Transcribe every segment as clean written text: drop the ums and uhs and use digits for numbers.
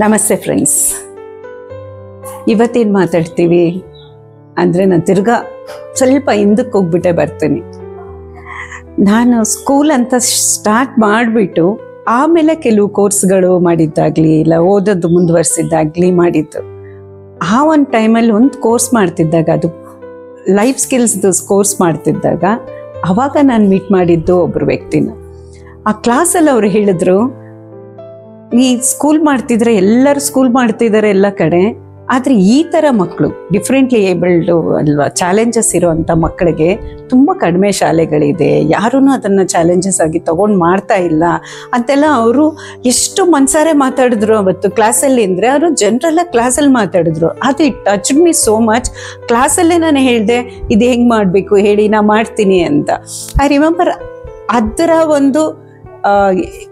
ನಮಸ್ತೆ ಫ್ರೆಂಡ್ಸ್. ಇವತ್ತೇನು ಮಾತಾಡ್ತೀವಿ ಅಂದರೆ ನಾನು ತಿರ್ಗಾ ಸ್ವಲ್ಪ ಹಿಂದಕ್ಕೆ ಹೋಗ್ಬಿಟ್ಟೆ ಬರ್ತೀನಿ. ನಾನು ಸ್ಕೂಲ್ ಅಂತ ಸ್ಟಾರ್ಟ್ ಮಾಡಿಬಿಟ್ಟು ಆಮೇಲೆ ಕೆಲವು ಕೋರ್ಸ್ಗಳು ಮಾಡಿದ್ದಾಗಲಿ ಇಲ್ಲ ಓದೋದು ಮುಂದುವರಿಸಿದ್ದಾಗಲಿ ಮಾಡಿದ್ದು. ಆ ಒಂದು ಟೈಮಲ್ಲಿ ಒಂದು ಕೋರ್ಸ್ ಮಾಡ್ತಿದ್ದಾಗ, ಅದು ಲೈಫ್ ಸ್ಕಿಲ್ಸ್ದು ಕೋರ್ಸ್ ಮಾಡ್ತಿದ್ದಾಗ ಆವಾಗ ನಾನು ಮೀಟ್ ಮಾಡಿದ್ದು ಒಬ್ಬರು ವ್ಯಕ್ತಿನ. ಆ ಕ್ಲಾಸಲ್ಲಿ ಅವ್ರು ಹೇಳಿದ್ರು, ಈ ಸ್ಕೂಲ್ ಮಾಡ್ತಿದ್ರೆ ಎಲ್ಲರೂ ಸ್ಕೂಲ್ ಮಾಡ್ತಿದ್ದಾರೆ ಎಲ್ಲ ಕಡೆ, ಆದರೆ ಈ ಥರ ಮಕ್ಕಳು ಡಿಫ್ರೆಂಟ್ಲಿ ಏಬಲ್ಡು ಅಲ್ವಾ, ಚಾಲೆಂಜಸ್ ಇರೋವಂಥ ಮಕ್ಕಳಿಗೆ ತುಂಬ ಕಡಿಮೆ ಶಾಲೆಗಳಿದೆ, ಯಾರೂ ಅದನ್ನು ಚಾಲೆಂಜಸ್ ಆಗಿ ತೊಗೊಂಡು ಮಾಡ್ತಾ ಇಲ್ಲ ಅಂತೆಲ್ಲ ಅವರು ಎಷ್ಟು ಮನ್ಸಾರೆ ಮಾತಾಡಿದ್ರು ಅವತ್ತು ಕ್ಲಾಸಲ್ಲಿ. ಅಂದರೆ ಅವರು ಜನರೆಲ್ಲ ಕ್ಲಾಸಲ್ಲಿ ಮಾತಾಡಿದ್ರು. ಅದು it touch me so much. ಕ್ಲಾಸಲ್ಲೇ ನಾನು ಹೇಳಿದೆ, ಇದು ಹೆಂಗೆ ಮಾಡಬೇಕು ಹೇಳಿ, ನಾ ಮಾಡ್ತೀನಿ ಅಂತ. ಐ ರಿಮೆಂಬರ್ ಅದರ ಒಂದು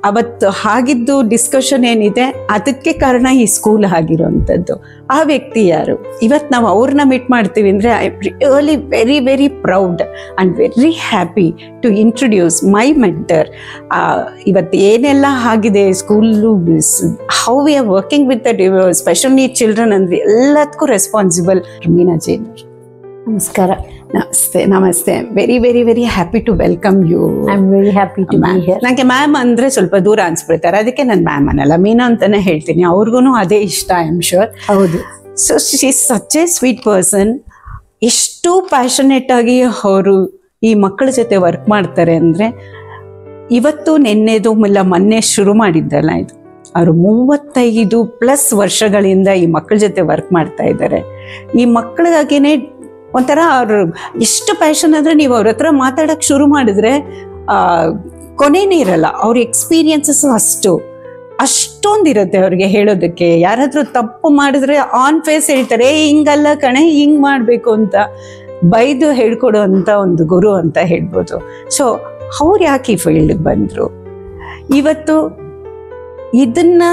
ಅವತ್ತು ಆಗಿದ್ದು ಡಿಸ್ಕಷನ್ ಏನಿದೆ, ಅದಕ್ಕೆ ಕಾರಣ ಈ ಸ್ಕೂಲ್ ಆಗಿರೋವಂಥದ್ದು. ಆ ವ್ಯಕ್ತಿ ಯಾರು, ಇವತ್ತು ನಾವು ಅವ್ರನ್ನ ಮೀಟ್ ಮಾಡ್ತೀವಿ ಅಂದರೆ I really very very proud and very happy to introduce my mentor. ಇವತ್ತು ಏನೆಲ್ಲ ಆಗಿದೆ school, how we are working with the special need children ಅಂದರೆ ಎಲ್ಲದಕ್ಕೂ ರೆಸ್ಪಾನ್ಸಿಬಲ್ ಮೀನಾ ಜೈನ್. ನಮಸ್ಕಾರ. ನಮಸ್ತೆ. ನಮಸ್ತೆ. Very very very happy to welcome you. I am very happy to be here. ನನಗೆ ma'am ಅಂದರೆ ಸ್ವಲ್ಪ ದೂರ ಅನ್ಸ್ಬಿಡ್ತಾರೆ, ಅದಕ್ಕೆ ನಾನು ಮ್ಯಾಮ್ ಅನ್ನಲ್ಲ, ಮೀನಾ ಅಂತಾನೆ ಹೇಳ್ತೀನಿ. ಅವ್ರಿಗೂ ಅದೇ ಇಷ್ಟ, ಐ ಆಮ್ ಶೋರ್. ಹೌದು. So she is such A sweet person. ಎಷ್ಟು ಪ್ಯಾಷನೇಟ್ ಆಗಿ ಅವರು ಈ ಮಕ್ಕಳ ಜೊತೆ ವರ್ಕ್ ಮಾಡ್ತಾರೆ ಅಂದರೆ, ಇವತ್ತು ನೆನ್ನೆದು ಇಲ್ಲ ಮೊನ್ನೆ ಶುರು ಮಾಡಿದ್ದಲ್ಲ ಇದು, ಅವರು 35+ ವರ್ಷಗಳಿಂದ ಈ ಮಕ್ಕಳ ಜೊತೆ ವರ್ಕ್ ಮಾಡ್ತಾ ಇದ್ದಾರೆ. ಈ ಮಕ್ಕಳಿಗಾಗಿನೇ ಒಂಥರ ಅವ್ರು ಎಷ್ಟು ಪ್ಯಾಷನ್ ಅಂದರೆ, ನೀವು ಅವ್ರ ಹತ್ರ ಮಾತಾಡೋಕ್ಕೆ ಶುರು ಮಾಡಿದ್ರೆ ಕೊನೆನೇ ಇರಲ್ಲ. ಅವ್ರ ಎಕ್ಸ್ಪೀರಿಯನ್ಸಸ್ ಅಷ್ಟೊಂದಿರುತ್ತೆ ಅವ್ರಿಗೆ ಹೇಳೋದಕ್ಕೆ. ಯಾರಾದರೂ ತಪ್ಪು ಮಾಡಿದ್ರೆ ಆನ್ ಫೇಸ್ ಹೇಳ್ತಾರೆ, ಹಿಂಗಲ್ಲ ಕಣೆ, ಹಿಂಗೆ ಮಾಡಬೇಕು ಅಂತ ಬೈದು ಹೇಳ್ಕೊಡೋ ಅಂಥ ಒಂದು ಗುರು ಅಂತ ಹೇಳ್ಬೋದು. ಸೊ ಅವ್ರು ಯಾಕೆ ಈ ಫೀಲ್ಡ್ಗೆ ಬಂದರು, ಇವತ್ತು ಇದನ್ನ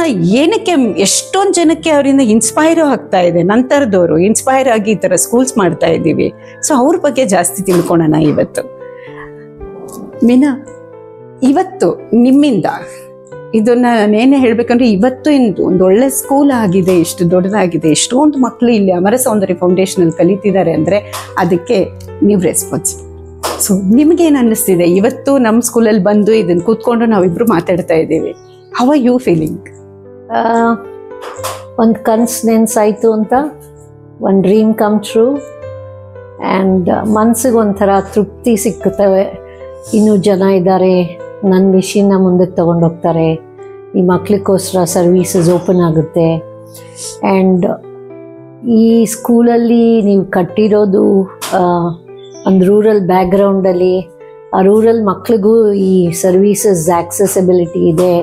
ಏನಕ್ಕೆ ಎಷ್ಟೊಂದು ಜನಕ್ಕೆ ಅವರಿಂದ ಇನ್ಸ್ಪೈರು ಆಗ್ತಾ ಇದೆ, ನಂತರದವರು ಇನ್ಸ್ಪೈರ್ ಆಗಿ ಈ ಥರ ಸ್ಕೂಲ್ಸ್ ಮಾಡ್ತಾ ಇದ್ದೀವಿ. ಸೊ ಅವ್ರ ಬಗ್ಗೆ ಜಾಸ್ತಿ ತಿಳ್ಕೊಳ್ಳೋಣ ಇವತ್ತು. ಮೀನಾ, ಇವತ್ತು ನಿಮ್ಮಿಂದ ಇದನ್ನ ನಾನೇನೇ ಹೇಳ್ಬೇಕಂದ್ರೆ, ಇವತ್ತು ಇಂದು ಒಂದು ಒಳ್ಳೆ ಸ್ಕೂಲ್ ಆಗಿದೆ, ಇಷ್ಟು ದೊಡ್ಡದಾಗಿದೆ, ಎಷ್ಟೊಂದು ಮಕ್ಕಳು ಇಲ್ಲಿ ಅಮರ ಸೌಂದರ್ಯ ಫೌಂಡೇಶನಲ್ಲಿ ಕಲಿತಿದ್ದಾರೆ ಅಂದರೆ ಅದಕ್ಕೆ ನೀವು ರೆಸ್ಪಾನ್ಸಿಬಲ್. ಸೊ ನಿಮ್ಗೇನು ಅನ್ನಿಸ್ತಿದೆ, ಇವತ್ತು ನಮ್ಮ ಸ್ಕೂಲಲ್ಲಿ ಬಂದು ಇದನ್ನು ಕೂತ್ಕೊಂಡು ನಾವಿಬ್ಬರು ಮಾತಾಡ್ತಾ ಇದ್ದೀವಿ, ಹೌ ಆರ್ ಯು ಫೀಲಿಂಗ್? ಒಂದು ಕನ್ಸು ನೆನ್ಸಾಯಿತು ಅಂತ, ಒಂದು ಡ್ರೀಮ್ ಕಮ್ ಟ್ರೂ, ಆ್ಯಂಡ್ ಮನ್ಸಿಗೆ ಒಂಥರ ತೃಪ್ತಿ ಸಿಕ್ಕುತ್ತವೆ. ಇನ್ನೂ ಜನ ಇದ್ದಾರೆ, ನನ್ನ ವಿಷಯನ ಮುಂದಕ್ಕೆ ತೊಗೊಂಡೋಗ್ತಾರೆ, ಈ ಮಕ್ಳಿಗೋಸ್ಕರ ಸರ್ವೀಸಸ್ ಓಪನ್ ಆಗುತ್ತೆ. ಆ್ಯಂಡ್ ಈ ಸ್ಕೂಲಲ್ಲಿ ನೀವು ಕಟ್ಟಿರೋದು ಒಂದು ರೂರಲ್ ಬ್ಯಾಕ್ಗ್ರೌಂಡಲ್ಲಿ, ಆ ರೂರಲ್ ಮಕ್ಳಿಗೂ ಈ ಸರ್ವೀಸಸ್ ಆಕ್ಸೆಸಿಬಿಲಿಟಿ ಇದೆ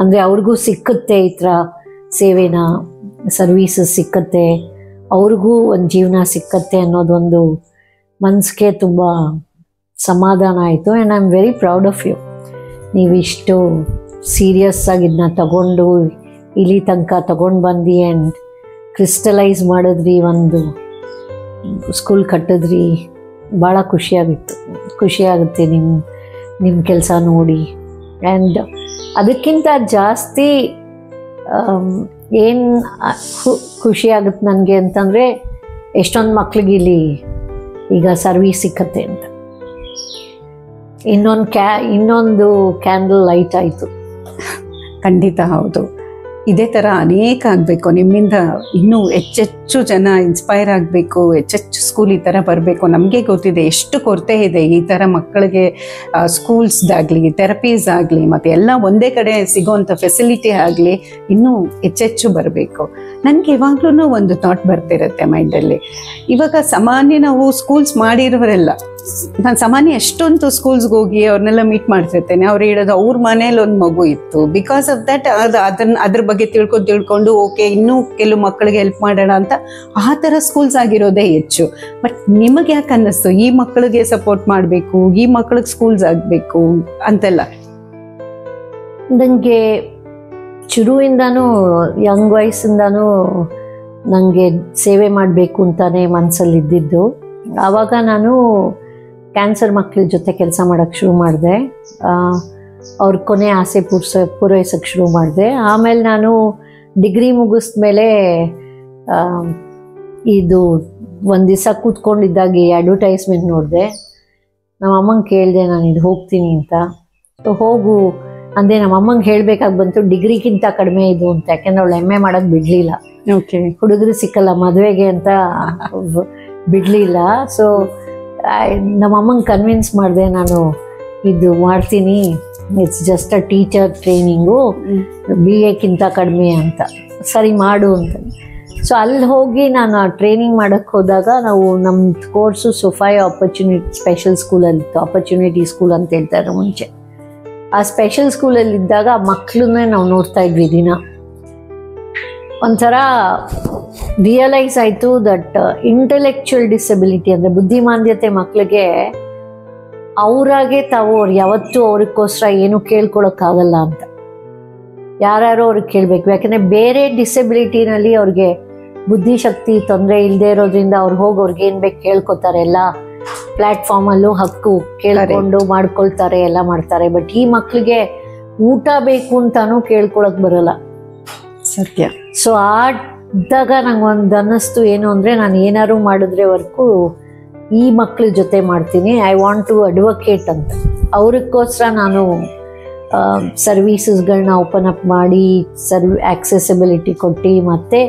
ಅಂದರೆ ಅವ್ರಿಗೂ ಸಿಕ್ಕುತ್ತೆ, ಈ ಥರ ಸೇವೆನ ಸರ್ವೀಸಸ್ ಸಿಕ್ಕತ್ತೆ, ಅವ್ರಿಗೂ ಒಂದು ಜೀವನ ಸಿಕ್ಕತ್ತೆ ಅನ್ನೋದೊಂದು ಮನಸ್ಸಿಗೆ ತುಂಬ ಸಮಾಧಾನ ಆಯಿತು. And I am very proud of you. ನೀವು ಇಷ್ಟು ಸೀರಿಯಸ್ ಆಗಿ ಇದನ್ನ ತಗೊಂಡು ಇಲ್ಲಿ ತನಕ ತಗೊಂಡು ಬಂದು ಆ್ಯಂಡ್ ಕ್ರಿಸ್ಟಲೈಸ್ ಮಾಡಿದ್ರಿ, ಒಂದು ಸ್ಕೂಲ್ ಕಟ್ಟಿದ್ರಿ. ಭಾಳ ಖುಷಿಯಾಗುತ್ತೆ ನಿಮ್ಮ ಕೆಲಸ ನೋಡಿ. ಆ್ಯಂಡ್ ಅದಕ್ಕಿಂತ ಜಾಸ್ತಿ ಏನು ಖುಷಿಯಾಗುತ್ತೆ ನನಗೆ ಅಂತಂದರೆ, ಎಷ್ಟೊಂದು ಮಕ್ಳಿಗೆ ಇಲ್ಲಿ ಈಗ ಸರ್ವೀಸ್ ಸಿಕ್ಕತ್ತೆ ಅಂತ. ಇನ್ನೊಂದು ಕ್ಯಾಂಡಲ್ ಲೈಟ್ ಆಯಿತು. ಖಂಡಿತ ಹೌದು. ಇದೇ ಥರ ಅನೇಕ ಆಗಬೇಕು, ನಿಮ್ಮಿಂದ ಇನ್ನೂ ಹೆಚ್ಚೆಚ್ಚು ಜನ ಇನ್ಸ್ಪೈರ್ ಆಗಬೇಕು, ಹೆಚ್ಚೆಚ್ಚು ಸ್ಕೂಲ್ ಈ ಥರ ಬರಬೇಕು. ನಮಗೆ ಗೊತ್ತಿದೆ ಎಷ್ಟು ಕೊರತೆ ಇದೆ ಈ ಥರ ಮಕ್ಕಳಿಗೆ, ಸ್ಕೂಲ್ಸ್ದಾಗಲಿ ಥೆರಪೀಸ್ ಆಗಲಿ ಮತ್ತು ಎಲ್ಲ ಒಂದೇ ಕಡೆ ಸಿಗೋವಂಥ ಫೆಸಿಲಿಟಿ ಆಗಲಿ ಇನ್ನೂ ಹೆಚ್ಚೆಚ್ಚು ಬರಬೇಕು. ನನಗೆ ಇವಾಗ್ಲೂ ಒಂದು ಥಾಟ್ ಬರ್ತಿರುತ್ತೆ ಮೈಂಡಲ್ಲಿ. ಇವಾಗ ಸಾಮಾನ್ಯ ನಾವು ಸ್ಕೂಲ್ಸ್ ಮಾಡಿರೋರೆಲ್ಲ, ನಾನು ಸಾಮಾನ್ಯ ಎಷ್ಟೊಂದು ಸ್ಕೂಲ್ಸ್ಗೆ ಹೋಗಿ ಅವ್ರನ್ನೆಲ್ಲ ಮೀಟ್ ಮಾಡ್ತಿರ್ತೇನೆ. ಅವ್ರು ಹೇಳೋದು ಅವ್ರ ಮನೇಲಿ ಒಂದು ಮಗು ಇತ್ತು, ಬಿಕಾಸ್ ಆಫ್ ದ್ಯಾಟ್ ಅದ್ರ ಬಗ್ಗೆ ತಿಳ್ಕೊಂಡು ಓಕೆ ಇನ್ನೂ ಕೆಲವು ಮಕ್ಕಳಿಗೆ ಹೆಲ್ಪ್ ಮಾಡೋಣ ಅಂತ ಆ ಥರ ಸ್ಕೂಲ್ಸ್ ಆಗಿರೋದೇ ಹೆಚ್ಚು. ಬಟ್ ನಿಮಗೆ ಯಾಕೆ ಅನ್ನಿಸ್ತು ಈ ಮಕ್ಕಳಿಗೆ ಸಪೋರ್ಟ್ ಮಾಡಬೇಕು, ಈ ಮಕ್ಕಳಿಗೆ ಸ್ಕೂಲ್ಸ್ ಆಗಬೇಕು ಅಂತೆಲ್ಲ? ನನಗೆ ಶುರುವಿಂದನೂ ಯಂಗ್ ವಯಸ್ಸಿಂದನೂ ನನಗೆ ಸೇವೆ ಮಾಡಬೇಕು ಅಂತಲೇ ಮನಸ್ಸಲ್ಲಿದ್ದಿದ್ದು. ಆವಾಗ ನಾನು ಕ್ಯಾನ್ಸರ್ ಮಕ್ಕಳ ಜೊತೆ ಕೆಲಸ ಮಾಡೋಕ್ಕೆ ಶುರು ಮಾಡಿದೆ. ಅವ್ರ ಕೊನೆ ಆಸೆ ಪೂರೈಸೋಕ್ಕೆ ಶುರು ಮಾಡಿದೆ. ಆಮೇಲೆ ನಾನು ಡಿಗ್ರಿ ಮುಗಿಸ್ಮೇಲೆ ಇದು ಒಂದು ದಿವಸ ಕೂತ್ಕೊಂಡಿದ್ದಾಗ ಈ ಅಡ್ವರ್ಟೈಸ್ಮೆಂಟ್ ನೋಡಿದೆ. ನಮ್ಮ ಅಮ್ಮಂಗೆ ಕೇಳಿದೆ, ನಾನು ಇದು ಹೋಗ್ತೀನಿ ಅಂತ. ಸೊ ಹೋಗು ಅಂದೆ. ನಮ್ಮ ಅಮ್ಮಂಗೆ ಹೇಳ್ಬೇಕಾಗಿ ಬಂತು, ಡಿಗ್ರಿಗಿಂತ ಕಡಿಮೆ ಇದು ಅಂತ. ಯಾಕೆಂದ್ರೆ ಅವಳು MA ಮಾಡೋದು ಬಿಡಲಿಲ್ಲ. ಓಕೆ, ಹುಡುಗರು ಸಿಕ್ಕಲ್ಲ ಮದುವೆಗೆ ಅಂತ ಬಿಡಲಿಲ್ಲ. ಸೊ ನಮ್ಮ ಅಮ್ಮಂಗೆ ಕನ್ವಿನ್ಸ್ ಮಾಡಿದೆ, ನಾನು ಇದು ಮಾಡ್ತೀನಿ, it's just a teacher training, BAಕ್ಕಿಂತ ಕಡಿಮೆ ಅಂತ. ಸರಿ ಮಾಡು ಅಂತ. ಸೊ ಅಲ್ಲಿ ಹೋಗಿ ನಾನು ಟ್ರೈನಿಂಗ್ ಮಾಡೋಕ್ಕೆ ಹೋದಾಗ ನಾವು ನಮ್ಮ ಕೋರ್ಸು ಸೊಫಾಯ್ ಆಪರ್ಚುನಿಟಿ ಸ್ಪೆಷಲ್ ಸ್ಕೂಲಲ್ಲಿತ್ತು. ಆಪರ್ಚುನಿಟಿ ಸ್ಕೂಲ್ ಅಂತ ಹೇಳ್ತಾರೆ ಮುಂಚೆ. ಆ ಸ್ಪೆಷಲ್ ಸ್ಕೂಲಲ್ಲಿದ್ದಾಗ ಆ ಮಕ್ಕಳನ್ನೇ ನಾವು ನೋಡ್ತಾ ಇದ್ವಿ ದಿನ. ಒಂಥರ ರಿಯಲೈಸ್ ಆಯಿತು ದಟ್ ಇಂಟೆಲೆಕ್ಚುಯಲ್ ಡಿಸಬಿಲಿಟಿ ಅಂದರೆ ಬುದ್ಧಿಮಾಂದ್ಯತೆ ಮಕ್ಕಳಿಗೆ ಅವರಾಗೆ ತಾವು ಅವ್ರು ಯಾವತ್ತೂ ಅವ್ರಿಗೋಸ್ಕರ ಏನು ಕೇಳ್ಕೊಳಕ್ಕಾಗಲ್ಲ ಅಂತ. ಯಾರ್ಯಾರೋ ಅವ್ರಿಗೆ ಕೇಳಬೇಕು. ಯಾಕೆಂದರೆ ಬೇರೆ ಡಿಸಬಿಲಿಟಿನಲ್ಲಿ ಅವ್ರಿಗೆ ಬುದ್ಧಿಶಕ್ತಿ ತೊಂದರೆ ಇಲ್ಲದೆ ಇರೋದ್ರಿಂದ ಅವ್ರು ಹೋಗಿ ಅವ್ರಿಗೆ ಏನು ಬೇಕು ಕೇಳ್ಕೊತಾರೆ. ಎಲ್ಲ ಪ್ಲ್ಯಾಟ್ಫಾರ್ಮಲ್ಲೂ ಹಕ್ಕು ಕೇಳ್ಕೊಂಡು ಮಾಡ್ಕೊಳ್ತಾರೆ, ಎಲ್ಲ ಮಾಡ್ತಾರೆ. ಬಟ್ ಈ ಮಕ್ಕಳಿಗೆ ಊಟ ಬೇಕು ಅಂತಾನೂ ಕೇಳ್ಕೊಳಕ್ ಬರಲ್ಲ. ಸತ್ಯ. ಸೊ ಆದಾಗ ನಂಗೊಂದು ಅನ್ನಿಸ್ತು ಏನು ಅಂದರೆ, ನಾನು ಏನಾದ್ರು ಮಾಡಿದ್ರೆ ವರ್ಕು ಈ ಮಕ್ಕಳ ಜೊತೆ ಮಾಡ್ತೀನಿ. ಐ ವಾಂಟ್ ಟು ಅಡ್ವೊಕೇಟ್ ಅಂತ. ಅವ್ರಿಗೋಸ್ಕರ ನಾನು ಸರ್ವೀಸಸ್ಗಳನ್ನ ಓಪನ್ ಅಪ್ ಮಾಡಿ ಆಕ್ಸೆಸಿಬಿಲಿಟಿ ಕೊಟ್ಟು ಮತ್ತು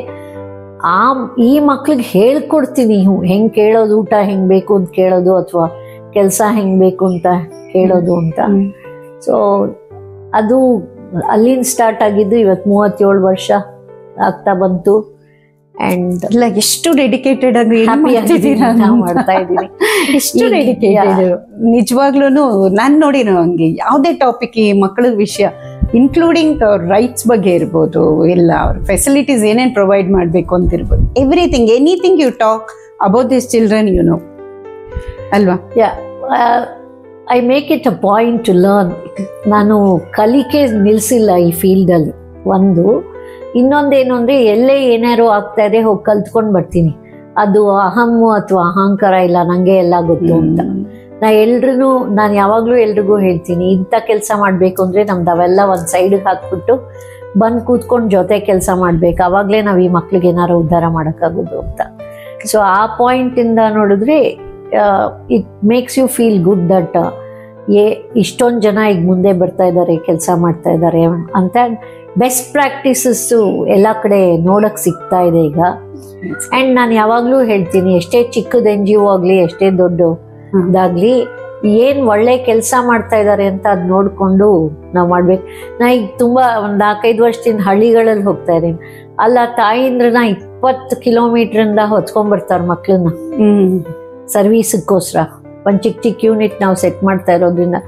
ಈ ಮಕ್ಳಿಗೆ ಹೇಳ್ಕೊಡ್ತೀನಿ ಹೆಂಗೆ ಕೇಳೋದು, ಊಟ ಹೆಂಗೆ ಬೇಕು ಅಂತ ಕೇಳೋದು, ಅಥವಾ ಕೆಲಸ ಹೆಂಗೆ ಬೇಕು ಅಂತ ಕೇಳೋದು ಅಂತ. ಸೊ ಅದು ಅಲ್ಲಿಂದ ಸ್ಟಾರ್ಟ್ ಆಗಿದ್ದು. ಇವತ್ತು 37 ವರ್ಷ ಆಗ್ತಾ ಬಂತು. ಆ್ಯಂಡ್ ಇಲ್ಲ, ಎಷ್ಟು ಡೆಡಿಕೇಟೆಡ್ ಆಗಿ ಮಾಡ್ತಾ ಇದ್ದೀನಿ. ಎಷ್ಟು ಡೆಡಿಕೇಟೆಡ್ ನಿಜವಾಗ್ಲೂ. ನಾನು ನೋಡಿರೋ ಹಂಗೆ ಯಾವುದೇ ಟಾಪಿಕ್ ಈ ಮಕ್ಕಳ ವಿಷಯ, ಇನ್ಕ್ಲೂಡಿಂಗ್ ರೈಟ್ಸ್ ಬಗ್ಗೆ ಇರ್ಬೋದು, ಎಲ್ಲ ಅವ್ರ ಫೆಸಿಲಿಟೀಸ್ ಏನೇನು ಪ್ರೊವೈಡ್ ಮಾಡಬೇಕು ಅಂತ ಇರ್ಬೋದು, everything anything you talk about this children, you know ಅಲ್ವಾ? I make it a point to learn. ನಾನು ಕಲಿಕೆ ನಿಲ್ಲಿಸಿಲ್ಲ ಈ ಫೀಲ್ಡಲ್ಲಿ. ಒಂದು ಇನ್ನೊಂದೇನು ಅಂದರೆ, ಎಲ್ಲೇ ಏನಾರು ಆಗ್ತಾ ಇದೆ ಹೋಗಿ ಕಲ್ತ್ಕೊಂಡು ಬರ್ತೀನಿ. ಅದು ಅಹಮ್ಮು ಅಥವಾ ಅಹಂಕಾರ ಇಲ್ಲ, ನನಗೆ ಎಲ್ಲ ಗೊತ್ತು ಅಂತ. ನಾನು ಯಾವಾಗಲೂ ಎಲ್ರಿಗೂ ಹೇಳ್ತೀನಿ, ಇಂಥ ಕೆಲಸ ಮಾಡಬೇಕು ಅಂದರೆ ನಮ್ದು ಅವೆಲ್ಲ ಒಂದು ಸೈಡಿಗೆ ಹಾಕ್ಬಿಟ್ಟು ಬಂದು ಕೂತ್ಕೊಂಡು ಜೊತೆ ಕೆಲಸ ಮಾಡಬೇಕು. ಆವಾಗಲೇ ನಾವು ಈ ಮಕ್ಳಿಗೆ ಏನಾರು ಉದ್ಧಾರ ಮಾಡೋಕ್ಕಾಗೋದು ಅಂತ. ಸೊ ಆ ಪಾಯಿಂಟಿಂದ ನೋಡಿದ್ರೆ it makes you feel good that ಇಷ್ಟೊಂದು ಜನ ಈಗ ಮುಂದೆ ಬರ್ತಾ ಇದ್ದಾರೆ, ಕೆಲಸ ಮಾಡ್ತಾ ಇದ್ದಾರೆ ಅಂತ. ಬೆಸ್ಟ್ ಪ್ರಾಕ್ಟೀಸಸ್ಸು ಎಲ್ಲ ಕಡೆ ನೋಡೋಕ್ಕೆ ಸಿಗ್ತಾ ಇದೆ ಈಗ. ಆ್ಯಂಡ್ ನಾನು ಯಾವಾಗಲೂ ಹೇಳ್ತೀನಿ, ಎಷ್ಟೇ ಚಿಕ್ಕದು NGO ಆಗಲಿ, ಎಷ್ಟೇ ದೊಡ್ಡದಾಗಲಿ, ಏನು ಒಳ್ಳೆ ಕೆಲಸ ಮಾಡ್ತಾ ಇದ್ದಾರೆ ಅಂತ ಅದು ನೋಡಿಕೊಂಡು ನಾವು ಮಾಡಬೇಕು. ನಾ ಈಗ ತುಂಬ ಒಂದು 4-5 ವರ್ಷದಿಂದ ಹಳ್ಳಿಗಳಲ್ಲಿ ಹೋಗ್ತಾ ಇದ್ದೀನಿ. ಅಲ್ಲ, ತಾಯಿಂದ್ರನ್ನ 20 ಕಿಲೋಮೀಟ್ರಿಂದ ಹೊತ್ಕೊಂಡ್ಬರ್ತಾರೆ ಮಕ್ಕಳನ್ನ ಸರ್ವೀಸಕ್ಕೋಸ್ಕರ. ಒಂದು ಚಿಕ್ಕ ಯೂನಿಟ್ ನಾವು ಸೆಟ್ ಮಾಡ್ತಾ ಇರೋದ್ರಿಂದ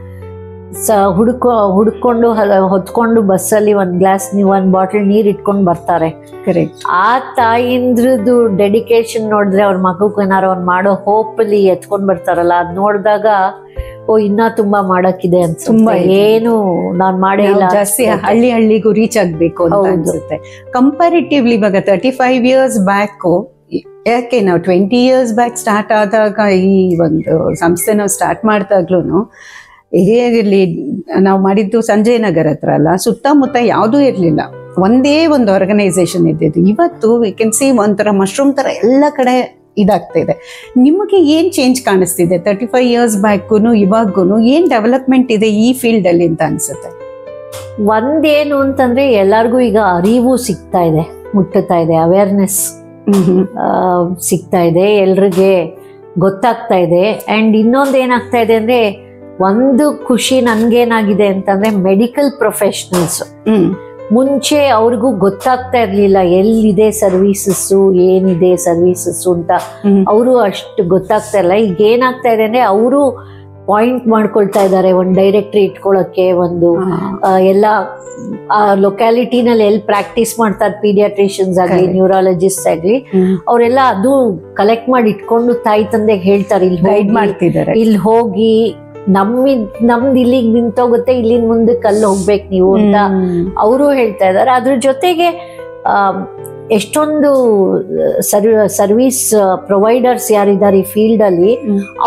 ಹುಡ್ಕೊಂಡು ಹೊತ್ಕೊಂಡು ಬಸ್ಸಲ್ಲಿ ಒಂದು ಬಾಟಲ್ ನೀರು ಇಟ್ಕೊಂಡು ಬರ್ತಾರೆ. ಕರೆಕ್ಟ್. ಆ ತಾಯಿಂದ್ರದ್ದು ಡೆಡಿಕೇಶನ್ ನೋಡಿದ್ರೆ ಅವ್ರ ಮಗಕ್ಕೆ ಏನಾರು ಅವ್ನು ಮಾಡೋ ಹೋಪಲ್ಲಿ ಎತ್ಕೊಂಡು ಬರ್ತಾರಲ್ಲ, ಅದು ನೋಡಿದಾಗ ಇನ್ನೂ ತುಂಬಾ ಮಾಡಕ್ಕಿದೆ ಅಂತ. ತುಂಬಾ ಏನು ನಾನು ಮಾಡೇ ಇಲ್ಲ, ಜಾಸ್ತಿ ಹಳ್ಳಿಗೂ ರೀಚ್ ಆಗ್ಬೇಕು ಅಂತ ಅನ್ಸುತ್ತೆ. ಕಂಪ್ಯಾರಿಟಿವ್ಲಿ ಇವಾಗ 35 years ಬ್ಯಾಕ್, ಯಾಕೆ ನಾವು 20 years ಬ್ಯಾಕ್ ಸ್ಟಾರ್ಟ್ ಆದಾಗ, ಈ ಒಂದು ಸಂಸ್ಥೆ ನಾವು ಸ್ಟಾರ್ಟ್ ಮಾಡಿದಾಗ್ಲೂ ಹಿರಿಯರಲ್ಲಿ ನಾವು ಮಾಡಿದ್ದು ಸಂಜಯ್ ನಗರ್ ಹತ್ರ ಅಲ್ಲ, ಸುತ್ತಮುತ್ತ ಯಾವುದೂ ಇರಲಿಲ್ಲ, ಒಂದೇ ಒಂದು ಆರ್ಗನೈಸೇಷನ್ ಇದ್ದಿದ್ದು. ಇವತ್ತು ವಿ ಕ್ಯಾನ್ ಸಿ ಒಂಥರ ಮಶ್ರೂಮ್ ಥರ ಎಲ್ಲ ಕಡೆ ಇದಾಗ್ತಾ ಇದೆ. ನಿಮಗೆ ಏನು ಚೇಂಜ್ ಕಾಣಿಸ್ತಿದೆ 35 years ಬ್ಯಾಕು ಇವಾಗೂ? ಏನು ಡೆವಲಪ್ಮೆಂಟ್ ಇದೆ ಈ ಫೀಲ್ಡಲ್ಲಿ ಅಂತ ಅನ್ಸುತ್ತೆ? ಒಂದೇನು ಅಂತಂದ್ರೆ, ಎಲ್ಲರಿಗೂ ಈಗ ಅರಿವು ಸಿಗ್ತಾ ಇದೆ, ಮುಟ್ಟುತ್ತಾ ಇದೆ, ಅವೇರ್ನೆಸ್ ಸಿಗ್ತಾ ಇದೆ, ಎಲ್ರಿಗೆ ಗೊತ್ತಾಗ್ತಾ ಇದೆ. ಆ್ಯಂಡ್ ಇನ್ನೊಂದು ಏನಾಗ್ತಾ ಇದೆ ಅಂದರೆ, ಒಂದು ಖುಷಿ ನನಗೇನಾಗಿದೆ ಅಂತಂದರೆ, ಮೆಡಿಕಲ್ ಪ್ರೊಫೆಷನಲ್ಸು ಮುಂಚೆ ಅವ್ರಿಗೂ ಗೊತ್ತಾಗ್ತಾ ಇರಲಿಲ್ಲ ಎಲ್ಲಿದೆ ಸರ್ವೀಸಸ್ಸು, ಏನಿದೆ ಸರ್ವೀಸಸ್ಸು ಅಂತ. ಅವರು ಅಷ್ಟು ಗೊತ್ತಾಗ್ತಾ ಇಲ್ಲ. ಈಗ ಏನಾಗ್ತಾ ಇದೆ ಅಂದರೆ, ಅವರು ಪಾಯಿಂಟ್ ಮಾಡ್ಕೊಳ್ತಾ ಇದ್ದಾರೆ, ಒಂದು ಡೈರೆಕ್ಟ್ರಿ ಇಟ್ಕೊಳ್ಳೋಕ್ಕೆ, ಒಂದು ಎಲ್ಲ ಲೊಕ್ಯಾಲಿಟಿನಲ್ಲಿ ಎಲ್ಲಿ ಪ್ರಾಕ್ಟೀಸ್ ಮಾಡ್ತಾರೆ ಪೀಡಿಯಾಟ್ರಿಷಿಯನ್ಸ್ ಆಗಲಿ, ನ್ಯೂರಾಲಜಿಸ್ಟ್ ಆಗಲಿ, ಅವರೆಲ್ಲ ಅದು ಕಲೆಕ್ಟ್ ಮಾಡಿ ಇಟ್ಕೊಂಡು ತಾಯಿ ತಂದೆಗೆ ಹೇಳ್ತಾರೆ, ಇಲ್ಲಿ ಗೈಡ್ ಮಾಡ್ತಿದ್ದಾರೆ, ಇಲ್ಲಿ ಹೋಗಿ ನಮ್ದು ಇಲ್ಲಿಗೆ ನಿಂತೋಗುತ್ತೆ, ಇಲ್ಲಿನ ಮುಂದಕ್ಕೆ ಅಲ್ಲಿ ಹೋಗ್ಬೇಕು ನೀವು ಅಂತ ಅವರು ಹೇಳ್ತಾ ಇದ್ದಾರೆ. ಅದ್ರ ಜೊತೆಗೆ ಎಷ್ಟೊಂದು ಸರ್ವಿಸ್ ಪ್ರೊವೈಡರ್ಸ್ ಯಾರಿದ್ದಾರೆ ಈ ಫೀಲ್ಡಲ್ಲಿ,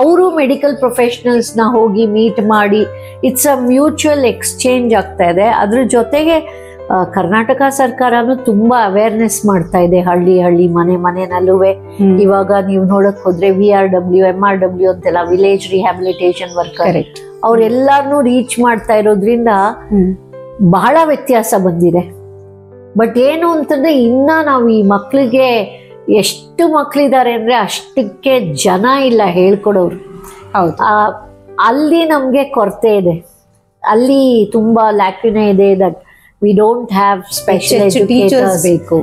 ಅವರು ಮೆಡಿಕಲ್ ಪ್ರೊಫೆಷನಲ್ಸ್ನ ಹೋಗಿ ಮೀಟ್ ಮಾಡಿ, ಇಟ್ಸ್ ಅ ಮ್ಯೂಚುವಲ್ ಎಕ್ಸ್ಚೇಂಜ್ ಆಗ್ತಾ ಇದೆ. ಅದ್ರ ಜೊತೆಗೆ ಕರ್ನಾಟಕ ಸರ್ಕಾರನು ತುಂಬಾ ಅವೇರ್ನೆಸ್ ಮಾಡ್ತಾ ಇದೆ, ಹಳ್ಳಿ ಮನೆನಲ್ಲೂ. ಇವಾಗ ನೀವು ನೋಡಕ್ ಹೋದ್ರೆ VRW MRW ಅಂತೆಲ್ಲ, ವಿಲೇಜ್ ರಿಹ್ಯಾಬಿಲಿಟೇಷನ್ ವರ್ಕರ್, ಅವ್ರೆಲ್ಲಾರನ್ನೂ ರೀಚ್ ಮಾಡ್ತಾ ಇರೋದ್ರಿಂದ ಬಹಳ ವ್ಯತ್ಯಾಸ ಬಂದಿದೆ. ಬಟ್ ಏನು ಅಂತಂದ್ರೆ ಇನ್ನ ನಾವು ಈ ಮಕ್ಳಿಗೆ, ಎಷ್ಟು ಮಕ್ಳಿದ್ದಾರೆ ಅಂದ್ರೆ ಅಷ್ಟಕ್ಕೆ ಜನ ಇಲ್ಲ ಹೇಳ್ಕೊಡೋರು. ಹೌದು, ಅಲ್ಲಿ ನಮ್ಗೆ ಕೊರತೆ ಇದೆ, ಅಲ್ಲಿ ತುಂಬಾ ಲ್ಯಾಕ್ಯುನೆ ಇದೆ. That we don't have special educators ಬೇಕು.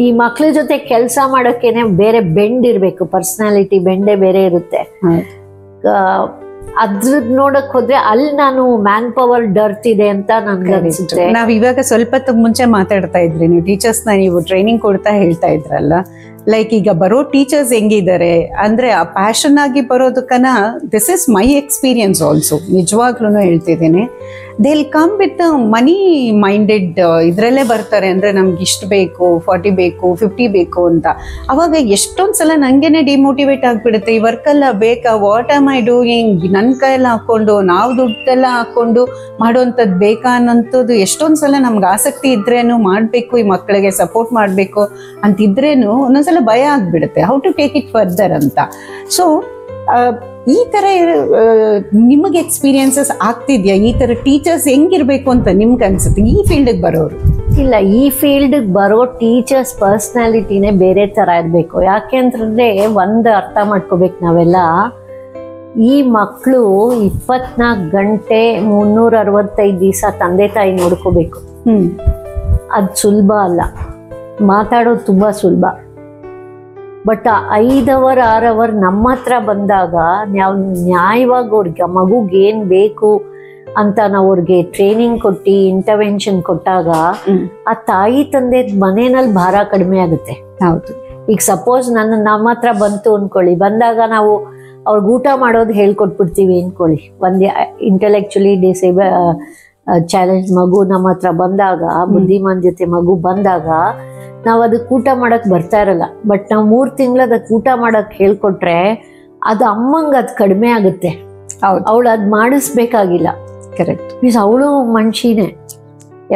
ಈ ಮಕ್ಳ ಜೊತೆ ಕೆಲಸ ಮಾಡೋಕ್ಕೇನೆ ಬೇರೆ ಬೆಂಡ್ ಇರ್ಬೇಕು, ಪರ್ಸನಾಲಿಟಿ ಬೆಂಡೇ ಬೇರೆ ಇರುತ್ತೆ. ಅದ್ರದ್ ನೋಡಕ್ ಹೋದ್ರೆ ಅಲ್ಲಿ ನಾನು ಮ್ಯಾನ್ ಪವರ್ ಡರ್ತ್ ಇದೆ ಅಂತ ನನ್ಗೆ ಅನ್ಸುತ್ತೆ. ನಾವ್ ಇವಾಗ ಸ್ವಲ್ಪ ಮುಂಚೆ ಮಾತಾಡ್ತಾ ಇದ್ರಿ, ನೀವು ಟೀಚರ್ಸ್ ನ ನೀವು ಟ್ರೈನಿಂಗ್ ಕೊಡ್ತಾ ಹೇಳ್ತಾ ಇದ್ರಲ್ಲ, ಲೈಕ್ ಈಗ ಬರೋ ಟೀಚರ್ಸ್ ಹೆಂಗಿದ್ದಾರೆ ಅಂದ್ರೆ ಆ ಪ್ಯಾಷನ್ ಆಗಿ ಬರೋದಕ್ಕನ, this is my experience also, ನಿಜವಾಗ್ಲೂ ಹೇಳ್ತಿದ್ದೀನಿ. They will come with money minded ಇದ್ರಲ್ಲೇ ಬರ್ತಾರೆ. ಅಂದ್ರೆ ನಮ್ಗೆ ಇಷ್ಟು ಬೇಕು, 40 ಬೇಕು, 50 ಬೇಕು ಅಂತ. ಅವಾಗ ಎಷ್ಟೊಂದ್ಸಲ ನಂಗೇನೆ ಡಿಮೋಟಿವೇಟ್ ಆಗ್ಬಿಡುತ್ತೆ. ಈ ವರ್ಕೆಲ್ಲ ಬೇಕಾ, ವಾಟ್ ಆಮ್ ಐ ಡೂಯಿಂಗ್, ನನ್ನ ಕೈಯೆಲ್ಲ ಹಾಕೊಂಡು ನಾವು ದುಡ್ಡೆಲ್ಲ ಹಾಕೊಂಡು ಮಾಡೋಂಥದ್ದು ಬೇಕಾ ಅನ್ನೋಂಥದ್ದು ಎಷ್ಟೊಂದ್ಸಲ ನಮ್ಗೆ ಆಸಕ್ತಿ ಇದ್ರೇನು ಮಾಡಬೇಕು, ಈ ಮಕ್ಕಳಿಗೆ ಸಪೋರ್ಟ್ ಮಾಡಬೇಕು ಅಂತಿದ್ರೇನು ಒಂದೊಂದ್ಸಲ ಭಯ ಆಗ್ಬಿಡುತ್ತೆ, how to take it further ಅಂತ. ಸೊ ಈ ತರ ನಿಮಗೆ ಎಕ್ಸ್ಪೀರಿಯನ್ಸಸ್ ಆಗ್ತಿದ್ಯಾ? ಈ ತರ ಟೀಚರ್ಸ್ ಹೆಂಗಿರ್ಬೇಕು ಅಂತ ನಿಮ್ಗೆ ಅನ್ಸುತ್ತೆ ಈ ಫೀಲ್ಡ್ಗೆ ಬರೋರು? ಇಲ್ಲ, ಈ ಫೀಲ್ಡ್ಗೆ ಬರೋ ಟೀಚರ್ಸ್ ಪರ್ಸ್ನಾಲಿಟಿನೇ ಬೇರೆ ತರ ಇರಬೇಕು. ಯಾಕೆಂತಂದ್ರೆ ಒಂದು ಅರ್ಥ ಮಾಡ್ಕೋಬೇಕು ನಾವೆಲ್ಲ, ಈ ಮಕ್ಕಳು 24 ಗಂಟೆ 365 ದಿವಸ ತಂದೆ ತಾಯಿ ನೋಡ್ಕೋಬೇಕು. ಅದು ಸುಲಭ ಅಲ್ಲ, ಮಾತಾಡೋದು ತುಂಬಾ ಸುಲಭ. ಬಟ್ 5 ಅವರ್ 6 ಅವರ್ ನಮ್ಮ ಹತ್ರ ಬಂದಾಗ ನಾವು ನ್ಯಾಯವಾಗಿ ಅವ್ರಿಗೆ ಮಗುಗೆ ಏನ್ ಬೇಕು ಅಂತ ನಾವು ಅವ್ರಿಗೆ ಟ್ರೈನಿಂಗ್ ಕೊಟ್ಟು ಇಂಟರ್ವೆನ್ಷನ್ ಕೊಟ್ಟಾಗ ಆ ತಾಯಿ ತಂದೆ ಮನೆಯಲ್ಲಿ ಭಾರ ಕಡಿಮೆ ಆಗುತ್ತೆ. ಹೌದು, ಈಗ ಸಪೋಸ್ ನಮ್ಮ ಹತ್ರ ಬಂತು ಅನ್ಕೊಳ್ಳಿ, ಬಂದಾಗ ನಾವು ಅವ್ರಿಗೆ ಊಟ ಮಾಡೋದು ಹೇಳ್ಕೊಟ್ಬಿಡ್ತೀವಿ ಅನ್ಕೊಳ್ಳಿ. ಒಂದು ಇಂಟೆಲೆಕ್ಚುಲಿ ಡಿಸೇಬಲ್ ಚಾಲೆಂಜ್ ಮಗು ನಮ್ಮ ಹತ್ರ ಬಂದಾಗ, ಬುದ್ಧಿಮಾಂದ್ಯತೆ ಮಗು ಬಂದಾಗ ನಾವು ಅದಕ್ಕೆ ಊಟ ಮಾಡಕ್ ಬರ್ತಾ ಇರಲ್ಲ. ಬಟ್ ನಾವು 3 ತಿಂಗಳು ಅದಕ್ಕೆ ಊಟ ಮಾಡಕ್ ಹೇಳ್ಕೊಟ್ರೆ ಅದು ಅಮ್ಮಂಗೆ ಅದು ಕಡಿಮೆ ಆಗುತ್ತೆ. ಅವಳು ಅದು ಮಾಡಿಸ್ಬೇಕಾಗಿಲ್ಲ. ಕರೆಕ್ಟ್. ಮೀನ್ಸ್ ಅವಳು ಮನುಷ್ಯನೇ,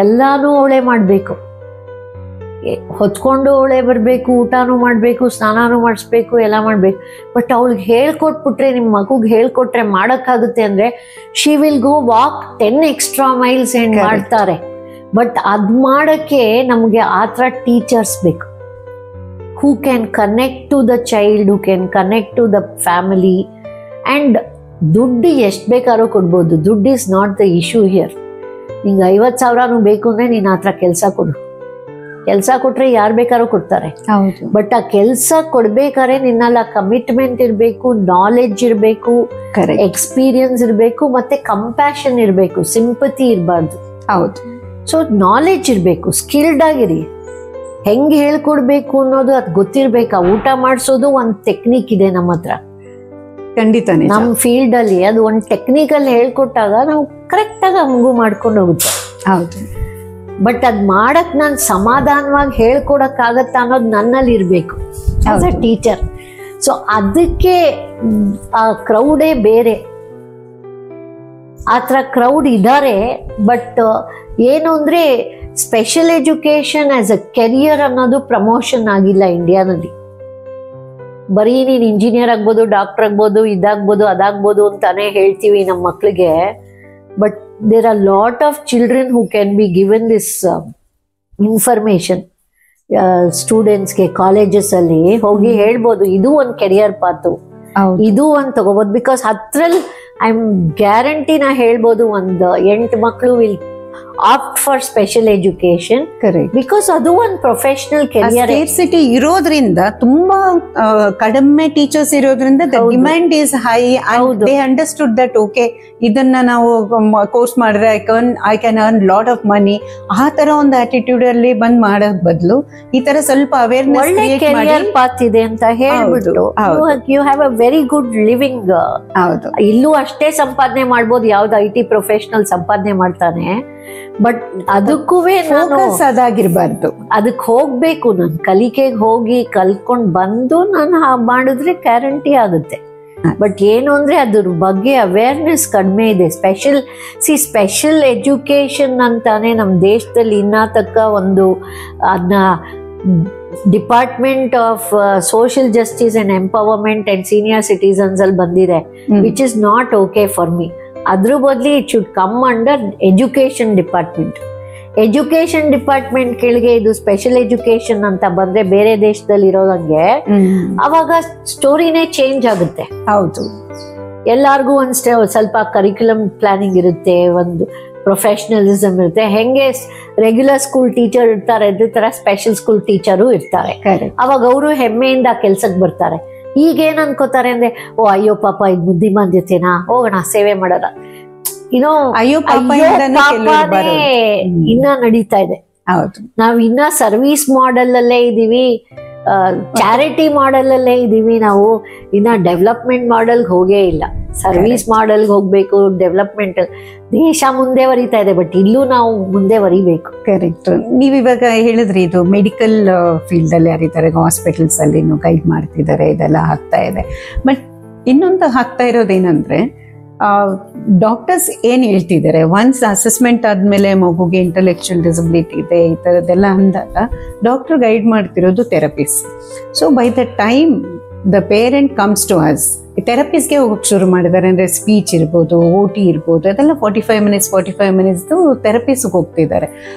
ಎಲ್ಲಾನು ಅವಳೇ ಮಾಡಬೇಕು, ಹೊತ್ಕೊಂಡು ಅವಳೇ ಬರಬೇಕು, ಊಟನೂ ಮಾಡಬೇಕು, ಸ್ನಾನನೂ ಮಾಡಿಸ್ಬೇಕು, ಎಲ್ಲ ಮಾಡಬೇಕು. ಬಟ್ ಅವಳಿಗೆ ಹೇಳ್ಕೊಟ್ಬಿಟ್ರೆ, ನಿಮ್ಮ ಮಗುಗೆ ಹೇಳ್ಕೊಟ್ರೆ ಮಾಡೋಕ್ಕಾಗುತ್ತೆ ಅಂದರೆ she will go walk 10 extra miles ಏನು ಮಾಡ್ತಾರೆ. ಬಟ್ ಅದು ಮಾಡೋಕ್ಕೆ ನಮಗೆ ಆ ಥರ ಟೀಚರ್ಸ್ ಬೇಕು, who can connect to the child, who can connect to the family. And ದುಡ್ಡು ಎಷ್ಟು ಬೇಕಾದ್ರೂ ಕೊಡ್ಬೋದು, ದುಡ್ಡು is not the issue here. ನಿಂಗೆ 50,000 ಬೇಕು ಅಂದರೆ ನೀನು ಆ ಥರ ಕೆಲಸ ಕೊಡು, ಕೆಲಸ ಕೊಟ್ರೆ ಯಾರು ಬೇಕಾದ್ರೂ ಕೊಡ್ತಾರೆ. ಬಟ್ ಆ ಕೆಲಸ ಕೊಡ್ಬೇಕಾದ್ರೆ ನಿನ್ನಲ್ಲಿ ಕಮಿಟ್ಮೆಂಟ್ ಇರಬೇಕು, ನಾಲೆಡ್ಜ್ ಇರಬೇಕು, ಎಕ್ಸ್ಪೀರಿಯನ್ಸ್ ಇರಬೇಕು, ಮತ್ತೆ ಕಂಪ್ಯಾಷನ್ ಇರಬೇಕು, ಸಿಂಪತಿ ಇರಬಾರ್ದು. ಹೌದು. ಸೊ ನಾಲೆಡ್ಜ್ ಇರಬೇಕು, ಸ್ಕಿಲ್ಡ್ ಆಗಿರಿ, ಹೆಂಗೆ ಹೇಳ್ಕೊಡ್ಬೇಕು ಅನ್ನೋದು ಅದು ಗೊತ್ತಿರ್ಬೇಕು. ಊಟ ಮಾಡಿಸೋದು ಒಂದು ಟೆಕ್ನಿಕ್ ಇದೆ ನಮ್ಮ ಹತ್ರ, ಖಂಡಿತ ನಮ್ಮ ಫೀಲ್ಡ್ ಅಲ್ಲಿ ಅದು ಒಂದು ಟೆಕ್ನಿಕಲ್ಲಿ ಹೇಳ್ಕೊಟ್ಟಾಗ ನಾವು ಕರೆಕ್ಟಾಗಿ ಆ ಮಗು ಮಾಡ್ಕೊಂಡು ಹೋಗುತ್ತೆ. ಹೌದು. ಬಟ್ ಅದ್ ಮಾಡಕ್ ನಾನು ಸಮಾಧಾನವಾಗಿ ಹೇಳ್ಕೊಡಕ್ಕಾಗತ್ತ ಅನ್ನೋದು ನನ್ನಲ್ಲಿ ಇರ್ಬೇಕು ಆಸ್ ಅ ಟೀಚರ್. ಸೊ ಅದಕ್ಕೆ ಆ ಕ್ರೌಡೇ ಬೇರೆ, ಆ ಥರ ಕ್ರೌಡ್ ಇದ್ದಾರೆ. ಬಟ್ ಏನು ಅಂದ್ರೆ special education as a career ಅನ್ನೋದು ಪ್ರಮೋಷನ್ ಆಗಿಲ್ಲ ಇಂಡಿಯಾನಲ್ಲಿ. ಬರೀ ನೀನು ಇಂಜಿನಿಯರ್ ಆಗ್ಬೋದು, ಡಾಕ್ಟರ್ ಆಗ್ಬೋದು, ಇದಾಗ್ಬೋದು, ಅದಾಗ್ಬೋದು ಅಂತಾನೆ ಹೇಳ್ತೀವಿ ನಮ್ಮ ಮಕ್ಳಿಗೆ. But there are lot of children who can be given this information. Students ಗೆ ಕಾಲೇಜಸ್ ಅಲ್ಲಿ ಹೋಗಿ ಹೇಳ್ಬೋದು, ಇದು ಒಂದು ಕೆರಿಯರ್ ಪಾತು, ಇದು ಒಂದು ತಗೋಬಹುದು. ಬಿಕಾಸ್ ಅದ್ರಲ್ಲಿ ಐ ಆಮ್ ಗ್ಯಾರಂಟಿ ನಾ ಹೇಳ್ಬೋದು, ಒಂದು 8 ಮಕ್ಕಳು will opt for special education. Because ಅದು ಒಂದು ಪ್ರೊಫೆಷನಲ್ ಕೆರಿಯರ್. ಸ್ಕೇರ್ಸಿಟಿ ಇರೋದ್ರಿಂದ, ತುಂಬಾ ಕಡಿಮೆ ಟೀಚರ್ಸ್ ಇರೋದ್ರಿಂದ the demand is high. They understood that okay, ಇದನ್ನ ನಾವು ಕೋರ್ಸ್ ಮಾಡಿದ್ರೆ I can earn lot of money. ಆ ತರ ಒಂದು ಆಟಿಟ್ಯೂಡ್ ಅಲ್ಲಿ ಬಂದ್ ಮಾಡೋದ್ ಬದಲು ಈ ತರ ಸ್ವಲ್ಪ ಅವೇರ್ನೆಸ್ ಒಳ್ಳೆ ಕೆರಿಯರ್ ಪಾತ್ ಇದೆ ಅಂತ ಹೇಳ್ಬಿಟ್ಟು you have a very good living. ಹೌದು, ಇಲ್ಲೂ ಅಷ್ಟೇ ಸಂಪಾದನೆ ಮಾಡ್ಬೋದು, ಯಾವ್ದು IT ಪ್ರೊಫೆಷನಲ್ ಸಂಪಾದನೆ ಮಾಡ್ತಾನೆ. ಬಟ್ ಅದಕ್ಕೂ ಅದಾಗಿರ್ಬಾರ್ದು, ಅದಕ್ಕೆ ಹೋಗ್ಬೇಕು. ನಾನು ಕಲಿಕೆಗೆ ಹೋಗಿ ಕಲ್ತ್ಕೊಂಡು ಬಂದು ನಾನು ಮಾಡಿದ್ರೆ ಗ್ಯಾರಂಟಿ ಆಗುತ್ತೆ. ಬಟ್ ಏನು ಅಂದರೆ ಅದ್ರ ಬಗ್ಗೆ ಅವೇರ್ನೆಸ್ ಕಡಿಮೆ ಇದೆ. ಸ್ಪೆಷಲ್ ಎಜುಕೇಷನ್ ಅಂತಾನೆ ನಮ್ಮ ದೇಶದಲ್ಲಿ ತಕ್ಕ ಒಂದು ಅದನ್ನ department of social justice and empowerment and senior citizens ಅಲ್ಲಿ ಬಂದಿದೆ, which is not okay for me. ಅದ್ರ ಬದಲು it should come under education department. Education department ಕೆಳಗೆ ಇದು ಸ್ಪೆಷಲ್ ಎಜುಕೇಷನ್ ಅಂತ ಬಂದ್ರೆ ಬೇರೆ ದೇಶದಲ್ಲಿ ಇರೋದಂಗೆ ಅವಾಗ ಸ್ಟೋರಿನೇ ಚೇಂಜ್ ಆಗುತ್ತೆ. ಹೌದು, ಎಲ್ಲಾರ್ಗೂ ಸ್ವಲ್ಪ ಕರಿಕ್ಯುಲಮ್ ಪ್ಲಾನಿಂಗ್ ಇರುತ್ತೆ, ಒಂದು ಪ್ರೊಫೆಷನಲಿಸಮ್ ಇರುತ್ತೆ. ಹೆಂಗೆ ರೆಗ್ಯುಲರ್ ಸ್ಕೂಲ್ ಟೀಚರ್ ಇರ್ತಾರೆ ಅದೇ ತರ ಸ್ಪೆಷಲ್ ಸ್ಕೂಲ್ ಟೀಚರು ಇರ್ತಾರೆ. ಅವಾಗ ಅವರು ಹೆಮ್ಮೆಯಿಂದ ಕೆಲ್ಸಕ್ಕೆ ಬರ್ತಾರೆ. ಈಗೇನ್ ಅನ್ಕೋತಾರೆ ಅಂದ್ರೆ, ಓ ಅಯ್ಯೋ ಪಾಪ ಇದು ಬುದ್ಧಿಮಾಂದ್ಯತೆನಾ, ಹೋಗೋಣ ಸೇವೆ ಮಾಡೋಣ, ಏನೋ ಇನ್ನ ನಡೀತಾ ಇದೆ. ನಾವ್ ಇನ್ನ ಸರ್ವಿಸ್ ಮಾಡೆಲ್ ಅಲ್ಲೇ ಇದೀವಿ, ಚಾರಿಟಿ ಮಾಡೆಲ್ ಅಲ್ಲೇ ಇದೀವಿ. ನಾವು ಇನ್ನ ಡೆವಲಪ್ಮೆಂಟ್ ಮಾಡೆಲ್ ಹೋಗೇ ಇಲ್ಲ. ಸರ್ವಿಸ್ ಮಾಡೆಲ್ ಹೋಗ್ಬೇಕು, ಡೆವಲಪ್ಮೆಂಟ್. ದೇಶ ಮುಂದೆ ವರಿತಾ ಇದೆ, ಬಟ್ ಇಲ್ಲೂ ನಾವು ಮುಂದೆ ವರಿಬೇಕು. ಕರೆಕ್ಟ್. ನೀವ್ ಇವಾಗ ಹೇಳಿದ್ರಿ ಇದು ಮೆಡಿಕಲ್ ಫೀಲ್ಡ್ ಅಲ್ಲಿ ಯಾರಿದ್ದಾರೆ ಹಾಸ್ಪಿಟಲ್ಸ್ ಅಲ್ಲಿ ಗೈಡ್ ಮಾಡ್ತಿದ್ದಾರೆ, ಇದೆಲ್ಲ ಆಗ್ತಾ ಇದೆ. ಬಟ್ ಇನ್ನೊಂದು ಆಗ್ತಾ ಇರೋದೇನಂದ್ರೆ, ಡಾಕ್ಟರ್ಸ್ ಏನ್ ಹೇಳ್ತಿದ್ದಾರೆ, ಒನ್ಸ್ ಅಸೆಸ್ಮೆಂಟ್ ಆದ್ಮೇಲೆ ಮಗುಗೆ ಇಂಟೆಲೆಕ್ಚುಯಲ್ ಡಿಸಬಿಲಿಟಿ ಇದೆ ಈ ಥರದ್ದೆಲ್ಲ ಅಂದಾಗ ಡಾಕ್ಟರ್ ಗೈಡ್ ಮಾಡ್ತಿರೋದು therapies. So by the time the parent comes to us, ಥೆರಪಿಸ್ಗೆ ಹೋಗಕ್ಕೆ ಶುರು ಮಾಡಿದ್ದಾರೆ. ಅಂದರೆ ಸ್ಪೀಚ್ ಇರ್ಬೋದು, OT ಇರ್ಬೋದು, ಅದೆಲ್ಲ 45 ಮಿನಿಟ್ಸ್ದು ಥೆರಪಿಸ್ಗೆ ಹೋಗ್ತಿದ್ದಾರೆ.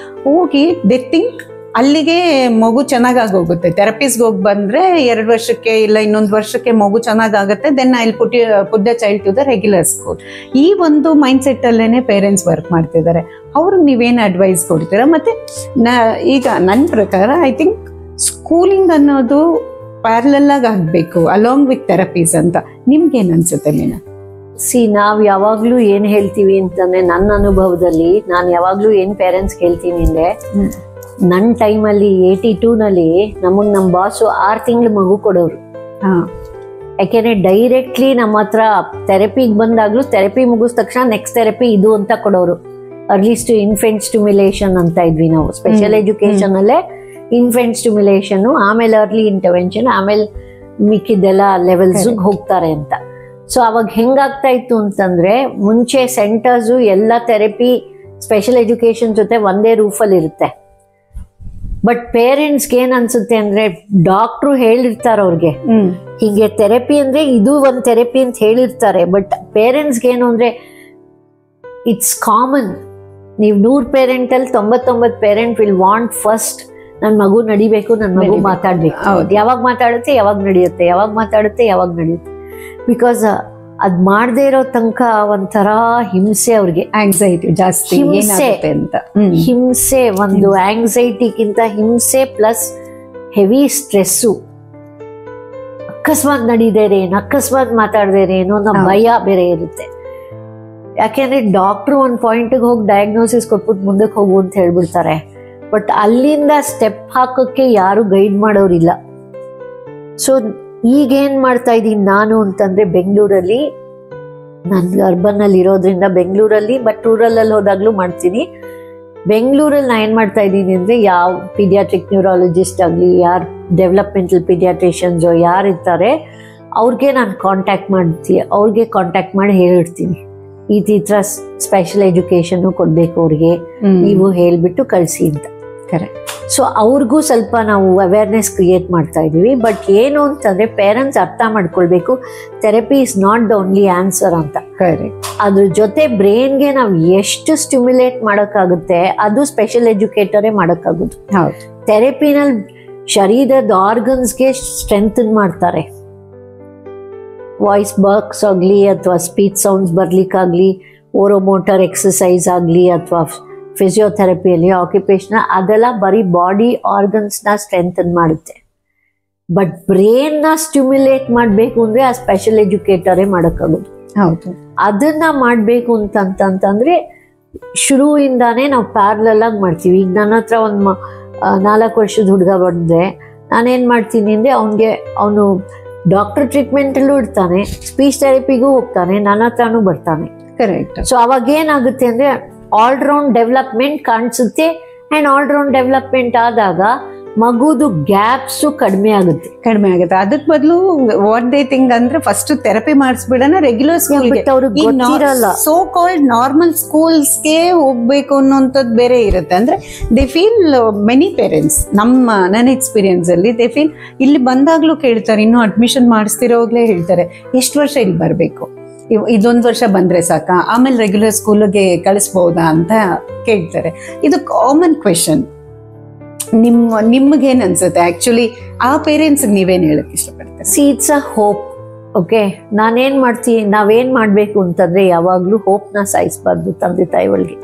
ಹೋಗಿ ದೇ ಥಿಂಕ್ ಅಲ್ಲಿಗೆ ಮಗು ಚೆನ್ನಾಗಾಗಿ ಹೋಗುತ್ತೆ. ಥೆರಪಿಸ್ಗೆ ಹೋಗಿ ಬಂದರೆ 2 ವರ್ಷಕ್ಕೆ ಇಲ್ಲ ಇನ್ನೊಂದು ವರ್ಷಕ್ಕೆ ಮಗು ಚೆನ್ನಾಗಾಗುತ್ತೆ, then I put the child to the regular school. ಈ ಒಂದು ಮೈಂಡ್ಸೆಟ್ ಅಲ್ಲೇ ಪೇರೆಂಟ್ಸ್ ವರ್ಕ್ ಮಾಡ್ತಿದ್ದಾರೆ. ಅವ್ರಿಗೆ ನೀವೇನು ಅಡ್ವೈಸ್ ಕೊಡ್ತೀರಾ? ಮತ್ತು ಈಗ ನನ್ನ ಪ್ರಕಾರ ಐ ಥಿಂಕ್ ಸ್ಕೂಲಿಂಗ್ ಅನ್ನೋದು ಪ್ಯಾರಲಲ್ ಆಗಿ ಆಗಬೇಕು ಅಲಾಂಗ್ ವಿತ್ ಥೆರಪೀಸ್ ಅಂತ. ನಿಮ್ಗೇನು ಅನ್ಸುತ್ತೆ ಮೀನಾ? ನಾವು ಯಾವಾಗಲೂ ಏನು ಹೇಳ್ತೀವಿ ಅಂತಂದರೆ, ನನ್ನ ಅನುಭವದಲ್ಲಿ ನಾನು ಯಾವಾಗಲೂ ಏನು ಪೇರೆಂಟ್ಸ್ಗೆ ಹೇಳ್ತೀನಿ ಅಂದರೆ, ನನ್ನ ಟೈಮಲ್ಲಿ 82ನಲ್ಲಿ ನಮಗೆ ನಮ್ಮ ಬಾಸು 6 ತಿಂಗಳು ಮಗು ಕೊಡೋರು. ಯಾಕೆಂದರೆ ಡೈರೆಕ್ಟ್ಲಿ ನಮ್ಮ ಹತ್ರ ಥೆರಪಿಗೆ ಬಂದಾಗಲೂ ಥೆರಪಿ ಮುಗಿದ ತಕ್ಷಣ ನೆಕ್ಸ್ಟ್ ಥೆರಪಿ ಇದು ಅಂತ ಕೊಡೋರು. ಅರ್ಲಿಸ್ಟ್ ಇನ್ಫೆಂಟ್ ಸ್ಟಿಮ್ಯುಲೇಷನ್ ಅಂತ ಇದ್ವಿ ನಾವು ಸ್ಪೆಷಲ್ ಎಜುಕೇಷನ್ ಅಲ್ಲೇ. ಇನ್ಫೆಂಟ್ ಸ್ಟಿಮ್ಯುಲೇಷನ್, ಆಮೇಲೆ ಅರ್ಲಿ ಇಂಟರ್ವೆನ್ಷನ್, ಆಮೇಲೆ ಮಿಕ್ಕಿದೆಲ್ಲ ಲೆವೆಲ್ಸ್ ಹೋಗ್ತಾರೆ ಅಂತ. ಸೊ ಅವಾಗ ಹೆಂಗಾಗ್ತಾ ಇತ್ತು ಅಂತಂದ್ರೆ, ಮುಂಚೆ ಸೆಂಟರ್ಸು ಎಲ್ಲ ಥೆರಪಿ ಸ್ಪೆಷಲ್ ಎಜುಕೇಶನ್ ಜೊತೆ ಒಂದೇ ರೂಫಲ್ಲಿ ಇರುತ್ತೆ. ಬಟ್ ಪೇರೆಂಟ್ಸ್ಗೆ ಏನ್ ಅನ್ಸುತ್ತೆ ಅಂದ್ರೆ, ಡಾಕ್ಟ್ರು ಹೇಳಿರ್ತಾರೆ ಅವ್ರಿಗೆ ಹೀಗೆ ಥೆರಪಿ ಅಂದ್ರೆ ಇದು ಒಂದು ಥೆರಪಿ ಅಂತ ಹೇಳಿರ್ತಾರೆ. ಬಟ್ ಪೇರೆಂಟ್ಸ್ಗೆ ಏನು ಅಂದ್ರೆ, ಇಟ್ಸ್ ಕಾಮನ್. ನೀವು 100 ಪೇರೆಂಟಲ್ಲಿ 99 ಪೇರೆಂಟ್ ವಿಲ್ ವಾಂಟ್ ಫಸ್ಟ್ ನನ್ನ ಮಗು ನಡಿಬೇಕು, ನನ್ನ ಮಗು ಮಾತಾಡ್ಬೇಕು. ಯಾವಾಗ ಮಾತಾಡುತ್ತೆ, ಯಾವಾಗ ನಡೆಯುತ್ತೆ, ಯಾವಾಗ ಮಾತಾಡುತ್ತೆ, ಯಾವಾಗ ನಡೆಯುತ್ತೆ. ಬಿಕಾಸ್ ಅದ್ ಮಾಡದೇ ಇರೋ ತನಕ ಒಂಥರ ಹಿಂಸೆ ಅವ್ರಿಗೆ, ಆಂಗ್ಸೈಟಿ ಜಾಸ್ತಿ ಅಂತ. ಹಿಂಸೆ, ಒಂದು ಆಂಗ್ಸೈಟಿಗಿಂತ ಹಿಂಸೆ ಪ್ಲಸ್ ಹೆವಿ ಸ್ಟ್ರೆಸ್ಸು. ಅಕಸ್ಮಾತ್ ನಡೀದೇರೇನು, ಅಕಸ್ಮಾತ್ ಮಾತಾಡ್ದೇರೇನು ಅನ್ನೋ ಭಯ ಬೇರೆ ಇರುತ್ತೆ. ಯಾಕೆಂದ್ರೆ ಡಾಕ್ಟ್ರು ಒಂದು ಪಾಯಿಂಟಿಗೆ ಹೋಗಿ ಡಯಾಗ್ನೋಸಿಸ್ ಕೊಟ್ಬಿಟ್ಟು ಮುಂದಕ್ಕೆ ಹೋಗು ಅಂತ ಹೇಳ್ಬಿಡ್ತಾರೆ. ಬಟ್ ಅಲ್ಲಿಂದ ಸ್ಟೆಪ್ ಹಾಕೋಕ್ಕೆ ಯಾರು ಗೈಡ್ ಮಾಡೋರಿಲ್ಲ. ಸೊ ಈಗೇನು ಮಾಡ್ತಾ ಇದ್ದೀನಿ ನಾನು ಅಂತಂದರೆ, ಬೆಂಗಳೂರಲ್ಲಿ ನಾನು ಅರ್ಬನ್ನಲ್ಲಿ ಇರೋದ್ರಿಂದ ಬೆಂಗಳೂರಲ್ಲಿ, ಬಟ್ ರೂರಲಲ್ಲಿ ಹೋದಾಗಲೂ ಮಾಡ್ತೀನಿ. ಬೆಂಗಳೂರಲ್ಲಿ ನಾನು ಏನು ಮಾಡ್ತಾ ಇದ್ದೀನಿ ಅಂದರೆ, ಯಾವ ಪೀಡಿಯಾಟ್ರಿಕ್ ನ್ಯೂರಾಲಜಿಸ್ಟ್ ಆಗಲಿ, ಯಾರು ಡೆವಲಪ್ಮೆಂಟಲ್ ಪೀಡಿಯಾಟ್ರಿಷನ್ಸು ಯಾರು ಇರ್ತಾರೆ ಅವ್ರಿಗೆ ನಾನು ಕಾಂಟ್ಯಾಕ್ಟ್ ಮಾಡಿ ಹೇಳಿರ್ತೀನಿ, ಈ ಥರ ಸ್ಪೆಷಲ್ ಎಜುಕೇಷನ್ನು ಕೊಡಬೇಕು ಅವ್ರಿಗೆ, ನೀವು ಹೇಳಿಬಿಟ್ಟು ಕಳಿಸಿ ಅಂತ. ಕರೆಕ್ಟ್. ಸೊ ಅವ್ರಿಗೂ ಸ್ವಲ್ಪ ನಾವು ಅವೇರ್ನೆಸ್ ಕ್ರಿಯೇಟ್ ಮಾಡ್ತಾ ಇದ್ದೀವಿ. ಬಟ್ ಏನು ಅಂತಂದರೆ, ಪೇರೆಂಟ್ಸ್ ಅರ್ಥ ಮಾಡ್ಕೊಳ್ಬೇಕು, therapy is not the only answer ಅಂತ. ಅದ್ರ ಜೊತೆ ಬ್ರೈನ್ಗೆ ನಾವು ಎಷ್ಟು ಸ್ಟಿಮ್ಯುಲೇಟ್ ಮಾಡೋಕ್ಕಾಗುತ್ತೆ ಅದು ಸ್ಪೆಷಲ್ ಎಜುಕೇಟರೇ ಮಾಡೋಕ್ಕಾಗೋದು. ಥೆರಪಿನಲ್ಲಿ ಶರೀರದ ಆರ್ಗನ್ಸ್ಗೆ ಸ್ಟ್ರೆಂಥನ್ ಮಾಡ್ತಾರೆ. ವಾಯ್ಸ್ ಬರ್ಕ್ಸ್ ಆಗಲಿ, ಅಥವಾ ಸ್ಪೀಚ್ ಸೌಂಡ್ಸ್ ಬರ್ಲಿಕ್ಕಾಗಲಿ, ಓರೋಮೋಟರ್ ಎಕ್ಸಸೈಸ್ ಆಗಲಿ, ಅಥವಾ ಫಿಸಿಯೋಥೆರಪಿಯಲ್ಲಿ ಆಕ್ಯುಪೇಷನಲ್, ಅದೆಲ್ಲ ಬರೀ ಬಾಡಿ ಆರ್ಗನ್ಸ್ನ ಸ್ಟ್ರೆಂಥನ್ ಮಾಡುತ್ತೆ. ಬಟ್ ಬ್ರೇನ್ನ ಸ್ಟಿಮ್ಯುಲೇಟ್ ಮಾಡಬೇಕು ಅಂದರೆ ಆ ಸ್ಪೆಷಲ್ ಎಜುಕೇಟರೇ ಮಾಡೋಕ್ಕಾಗೋದು. ಹೌದು. ಅದನ್ನು ಮಾಡಬೇಕು ಅಂತಂತಂದರೆ ಶುರುವಿಂದಾನೇ ನಾವು ಪ್ಯಾರಲಲ್ ಆಗಿ ಮಾಡ್ತೀವಿ. ಈಗ ನನ್ನ ಹತ್ರ ಒಂದು 4 ವರ್ಷದ ಹುಡುಗ ಬಂದರೆ ನಾನೇನು ಮಾಡ್ತೀನಿ ಅಂದರೆ, ಅವನು ಡಾಕ್ಟರ್ ಟ್ರೀಟ್ಮೆಂಟಲ್ಲೂ ಇರ್ತಾನೆ, ಸ್ಪೀಚ್ ಥೆರಪಿಗೂ ಹೋಗ್ತಾನೆ, ನನ್ನ ಹತ್ರನೂ ಬರ್ತಾನೆ. ಕರೆಕ್ಟ್. ಸೊ ಅವಾಗ ಏನಾಗುತ್ತೆ ಅಂದರೆ, ಆಲ್ರೌಂಡ್ ಡೆವಲಪ್ಮೆಂಟ್ ಕಾಣಿಸುತ್ತೆ. ಆ್ಯಂಡ್ ಆಲ್ರೌಂಡ್ ಡೆವಲಪ್ಮೆಂಟ್ ಆದಾಗ ಮಗುದು ಗ್ಯಾಪ್ಸು ಕಡಿಮೆ ಆಗುತ್ತೆ. ಅದಕ್ ಬದಲು ವಾಟ್ ದೇ ಥಿಂಕ್ ಅಂದ್ರೆ ಫಸ್ಟ್ ಥೆರಪಿ ಮಾಡಿಸ್ಬಿಡೋಣ ರೆಗ್ಯುಲರ್ ಸ್ಕೂಲ್ಗೆ. ಸೋ ಕಾಲ್ಡ್ ನಾರ್ಮಲ್ ಸ್ಕೂಲ್ಸ್ಗೆ ಹೋಗ್ಬೇಕು ಅನ್ನೋಂಥದ್ದು ಬೇರೆ ಇರುತ್ತೆ. ಅಂದ್ರೆ ದೇ ಫೀಲ್ ಮೆನಿ ಪೇರೆಂಟ್ಸ್ ನನ್ನ ಎಕ್ಸ್ಪೀರಿಯನ್ಸ್ ಅಲ್ಲಿ ದೇ ಫೀಲ್ ಇಲ್ಲಿ ಬಂದಾಗ್ಲೂ ಕೇಳ್ತಾರೆ, ಇನ್ನು ಅಡ್ಮಿಷನ್ ಮಾಡಿಸ್ತಿರೋಗ್ಲೇ ಹೇಳ್ತಾರೆ ಎಷ್ಟು ವರ್ಷ ಇಲ್ಲಿ ಬರಬೇಕು, ಇದೊಂದು ವರ್ಷ ಬಂದ್ರೆ ಸಾಕ, ಆಮೇಲೆ ರೆಗ್ಯುಲರ್ ಸ್ಕೂಲ್ಗೆ ಕಳಿಸ್ಬೋದಾ ಅಂತ ಕೇಳ್ತಾರೆ. ಇದು ಕಾಮನ್ ಕ್ವೆಶನ್. ನಿಮ್ಗೇನ್ ಅನ್ಸುತ್ತೆ ಆಕ್ಚುಲಿ ಆ ಪೇರೆಂಟ್ಸ್ ನೀವೇನ್ ಹೇಳಕ್ ಇಷ್ಟಪಡ್ತಾರೆ? It's a hope. ಓಕೆ, ನಾವೇನ್ ಮಾಡ್ಬೇಕು ಅಂತಂದ್ರೆ ಯಾವಾಗ್ಲೂ ಹೋಪ್ನ ಸಾಯಿಸ್ಬಾರ್ದು ತಂದೆ ತಾಯಿ ಒಳಗೆ.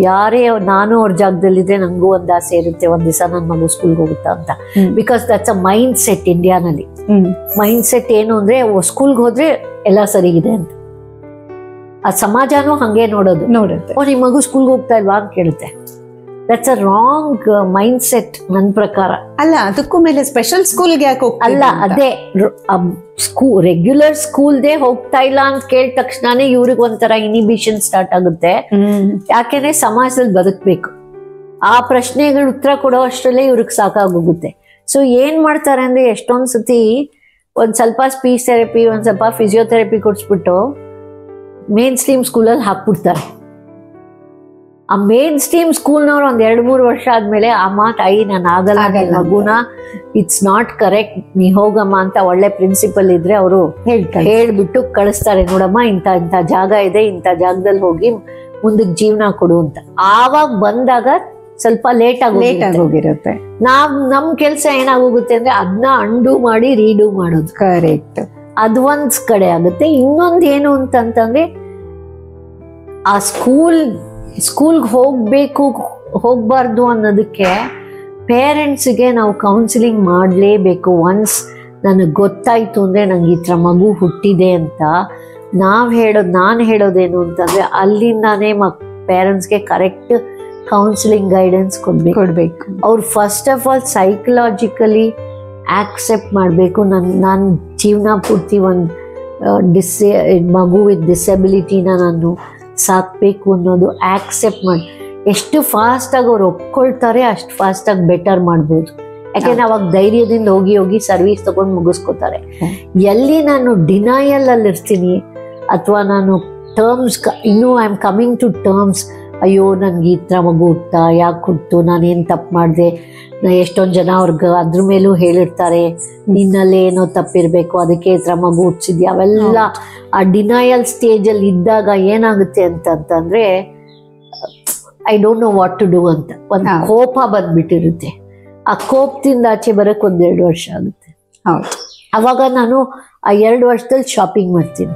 ಯಾರೇ ನಾನು ಅವ್ರ ಜಾಗದಲ್ಲಿದ್ರೆ ನಂಗೂ ಒಂದ್ ಆಸೆ ಇರುತ್ತೆ, ಒಂದ್ ದಿವಸ ನನ್ನ ಮಗು ಸ್ಕೂಲ್ಗೆ ಹೋಗುತ್ತಾ ಅಂತ. Because that's a mindset ಇಂಡಿಯಾನಲ್ಲಿ. ಮೈಂಡ್ ಸೆಟ್ ಏನು ಅಂದ್ರೆ ಸ್ಕೂಲ್ಗೆ ಹೋದ್ರೆ ಎಲ್ಲ ಸರಿಗಿದೆ ಅಂತ. ಆ ಸಮಾಜನೂ ಹಂಗೆ ನೋಡುತ್ತೆ. ಓ ನಿಮ್ ಮಗು ಸ್ಕೂಲ್ಗೆ ಹೋಗ್ತಾ ಇಲ್ವಾ ಅಂತ ಕೇಳುತ್ತೆ. That's a wrong mind set ನನ್ನ ಪ್ರಕಾರ. ಅಲ್ಲ, ಅದಕ್ಕೂ ಮೇಲೆ ಸ್ಪೆಷಲ್ ಸ್ಕೂಲ್ಗೆ ಯಾಕೆ ಅಲ್ಲ, ಅದೇ ರೆಗ್ಯುಲರ್ ಸ್ಕೂಲ್ದೇ ಹೋಗ್ತಾ ಇಲ್ಲ ಅಂತ ಕೇಳಿದ ತಕ್ಷಣನೇ ಇವ್ರಿಗೆ ಒಂಥರ ಇನಿಬಿಷನ್ ಸ್ಟಾರ್ಟ್ ಆಗುತ್ತೆ. ಯಾಕೆಂದ್ರೆ ಸಮಾಜದಲ್ಲಿ ಬದುಕ್ಬೇಕು. ಆ ಪ್ರಶ್ನೆಗಳು ಉತ್ತರ ಕೊಡೋ ಅಷ್ಟರಲ್ಲೇ ಇವ್ರಿಗೆ ಸಾಕಾಗೋಗುತ್ತೆ. ಸೊ ಏನ್ ಮಾಡ್ತಾರೆ ಅಂದ್ರೆ ಎಷ್ಟೊಂದ್ ಸತಿ ಒಂದ್ ಸ್ವಲ್ಪ ಸ್ಪೀಚ್ ಥೆರಪಿ, ಒಂದ್ ಸ್ವಲ್ಪ ಫಿಸಿಯೋಥೆರಪಿ ಕೊಡ್ಸ್ಬಿಟ್ಟು ಮೇನ್ ಸ್ಟ್ರೀಮ್ ಸ್ಕೂಲಲ್ಲಿ ಹಾಕ್ಬಿಡ್ತಾರೆ. ಆ ಮೇನ್ ಸ್ಟ್ರೀಮ್ ಸ್ಕೂಲ್ನವ್ರು ಒಂದ್ 2-3 ವರ್ಷ ಆದ್ಮೇಲೆ ಆ ಮಾತು ನಾನು ಆಗಲ್ಲ ಮಗುನ, ಇಟ್ಸ್ ನಾಟ್ ಕರೆಕ್ಟ್, ನೀ ಹೋಗಮ್ಮ ಅಂತ ಒಳ್ಳೆ ಪ್ರಿನ್ಸಿಪಲ್ ಇದ್ರೆ ಅವರು ಹೇಳ್ಬಿಟ್ಟು ಕಳಿಸ್ತಾರೆ. ನೋಡಮ್ಮ ಇಂಥ ಜಾಗ ಇದೆ, ಇಂಥ ಜಾಗದಲ್ಲಿ ಹೋಗಿ ಮುಂದಕ್ಕೆ ಜೀವನ ಕೊಡು ಅಂತ. ಆವಾಗ ಬಂದಾಗ ಸ್ವಲ್ಪ ಲೇಟ್ ಆಗೋಗಿರುತ್ತೆ. ನಮ್ ಕೆಲ್ಸ ಏನಾಗೋಗುತ್ತೆ ಅಂದ್ರೆ ಅದನ್ನ ಅಂಡು ಮಾಡಿ ರೀಡು ಮಾಡೋದು. ಕರೆಕ್ಟ್. ಅದು ಒಂದ್ ಕಡೆ ಆಗುತ್ತೆ. ಇನ್ನೊಂದ್ ಏನು ಅಂತಂದ್ರೆ ಆ ಸ್ಕೂಲ್ಗೆ ಹೋಗ್ಬಾರ್ದು ಅನ್ನೋದಕ್ಕೆ ಪೇರೆಂಟ್ಸ್ಗೆ ನಾವು ಕೌನ್ಸಿಲಿಂಗ್ ಮಾಡಲೇಬೇಕು. ಒನ್ಸ್ ನನಗೆ ಗೊತ್ತಾಯ್ತು ಅಂದ್ರೆ ನಂಗೆ ಈ ಥರ ಮಗು ಹುಟ್ಟಿದೆ ಅಂತ ನಾನು ಹೇಳೋದೇನು ಅಂತಂದ್ರೆ ಅಲ್ಲಿಂದಾನೇ ಪೇರೆಂಟ್ಸ್ಗೆ ಕರೆಕ್ಟ್ ಕೌನ್ಸಿಲಿಂಗ್ ಗೈಡೆನ್ಸ್ ಕೊಡ್ಬೇಕು. ಅವ್ರು first of all psychologically accept ಮಾಡಬೇಕು. ನಾನು ಜೀವನ ಪೂರ್ತಿ ಒಂದು ಮಗು ವಿತ್ ಡಿಸೆಬಿಲಿಟಿನ ನಾನು ಸಾಕಬೇಕು ಅನ್ನೋದು ಆಕ್ಸೆಪ್ಟ್ ಮಾಡಿ ಎಷ್ಟು ಫಾಸ್ಟಾಗಿ ಅವ್ರು ಒಪ್ಕೊಳ್ತಾರೆ ಅಷ್ಟು ಫಾಸ್ಟಾಗಿ ಬೆಟರ್ ಮಾಡ್ಬೋದು. ಯಾಕೆಂದ್ರೆ ಅವಾಗ ಧೈರ್ಯದಿಂದ ಹೋಗಿ ಸರ್ವಿಸ್ ತಗೊಂಡು ಮುಗಿಸ್ಕೋತಾರೆ. ಎಲ್ಲಿ ನಾನು ಡಿನಯಲ್ ಅಲ್ಲಿ ಇರ್ತೀನಿ ಅಥವಾ ನಾನು ಇನ್ನೂ I am coming to terms, ಅಯ್ಯೋ ನನ್ಗೆ ಈ ಥರ ಮಗು ಹುಟ್ತಾ, ಯಾಕೆ ಹುಟ್ಟು, ನಾನೇನು ತಪ್ಪು ಮಾಡಿದೆ, ಎಷ್ಟೊಂದು ಜನ ಅವ್ರಿಗೆ ಅದ್ರ ಮೇಲೂ ಹೇಳಿರ್ತಾರೆ ನಿನ್ನಲ್ಲೇ ಏನೋ ತಪ್ಪಿರ್ಬೇಕು, ಅದಕ್ಕೆ ಈ ಥರ ಮಗು ಹುಟ್ಟಿಸಿದ್ಯಾ. ಅವೆಲ್ಲ ಆ ಡಿನಯಲ್ ಸ್ಟೇಜಲ್ಲಿ ಇದ್ದಾಗ ಏನಾಗುತ್ತೆ ಅಂತಂದ್ರೆ I don't know what to do ಅಂತ ಒಂದು ಕೋಪ ಬಂದ್ಬಿಟ್ಟಿರುತ್ತೆ. ಆ ಕೋಪದಿಂದ ಆಚೆ ಬರೋಕ್ಕೆ 1-2 ವರ್ಷ ಆಗುತ್ತೆ. ಅವಾಗ ನಾನು ಆ 2 ವರ್ಷದಲ್ಲಿ ಶಾಪಿಂಗ್ ಮಾಡ್ತೀನಿ.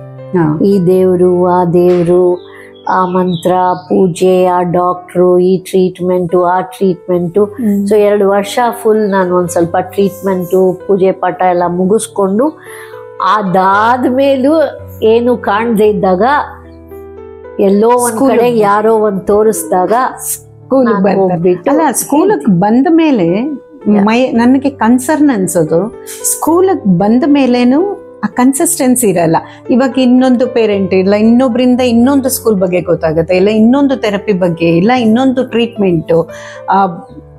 ಈ ದೇವರು, ಆ ದೇವರು, ಆ ಮಂತ್ರ, ಪೂಜೆ, ಆ ಡಾಕ್ಟ್ರು, ಈ ಟ್ರೀಟ್ಮೆಂಟು, ಆ ಟ್ರೀಟ್ಮೆಂಟು. ಸೊ 2 ವರ್ಷ ಫುಲ್ ನಾನು ಒಂದು ಸ್ವಲ್ಪ ಟ್ರೀಟ್ಮೆಂಟು, ಪೂಜೆ ಪಾಠ ಎಲ್ಲ ಮುಗಿಸ್ಕೊಂಡು ಅದಾದ್ಮೇಲೂ ಏನು ಕಾಣದೇ ಇದ್ದಾಗ ಎಲ್ಲೋ ಒಂದ್ ಕಡೆ ಯಾರೋ ಒಂದ್ ತೋರಿಸಿದಾಗ ಸ್ಕೂಲಿಗೆ ಬಂದ ಮೇಲೆ ನನಗೆ ಕನ್ಸರ್ನ್ ಅನ್ಸೋದು, ಸ್ಕೂಲಿಗೆ ಬಂದ ಮೇಲೇನು ಆ ಕನ್ಸಿಸ್ಟೆನ್ಸಿ ಇರಲ್ಲ. ಇವಾಗ ಇನ್ನೊಂದು ಪೇರೆಂಟ್ ಇಲ್ಲ, ಇನ್ನೊಬ್ರಿಂದ ಇನ್ನೊಂದು ಸ್ಕೂಲ್ ಬಗ್ಗೆ ಗೊತ್ತಾಗುತ್ತೆ, ಇಲ್ಲ ಇನ್ನೊಂದು ಥೆರಪಿ ಬಗ್ಗೆ, ಇಲ್ಲ ಇನ್ನೊಂದು ಟ್ರೀಟ್ಮೆಂಟು.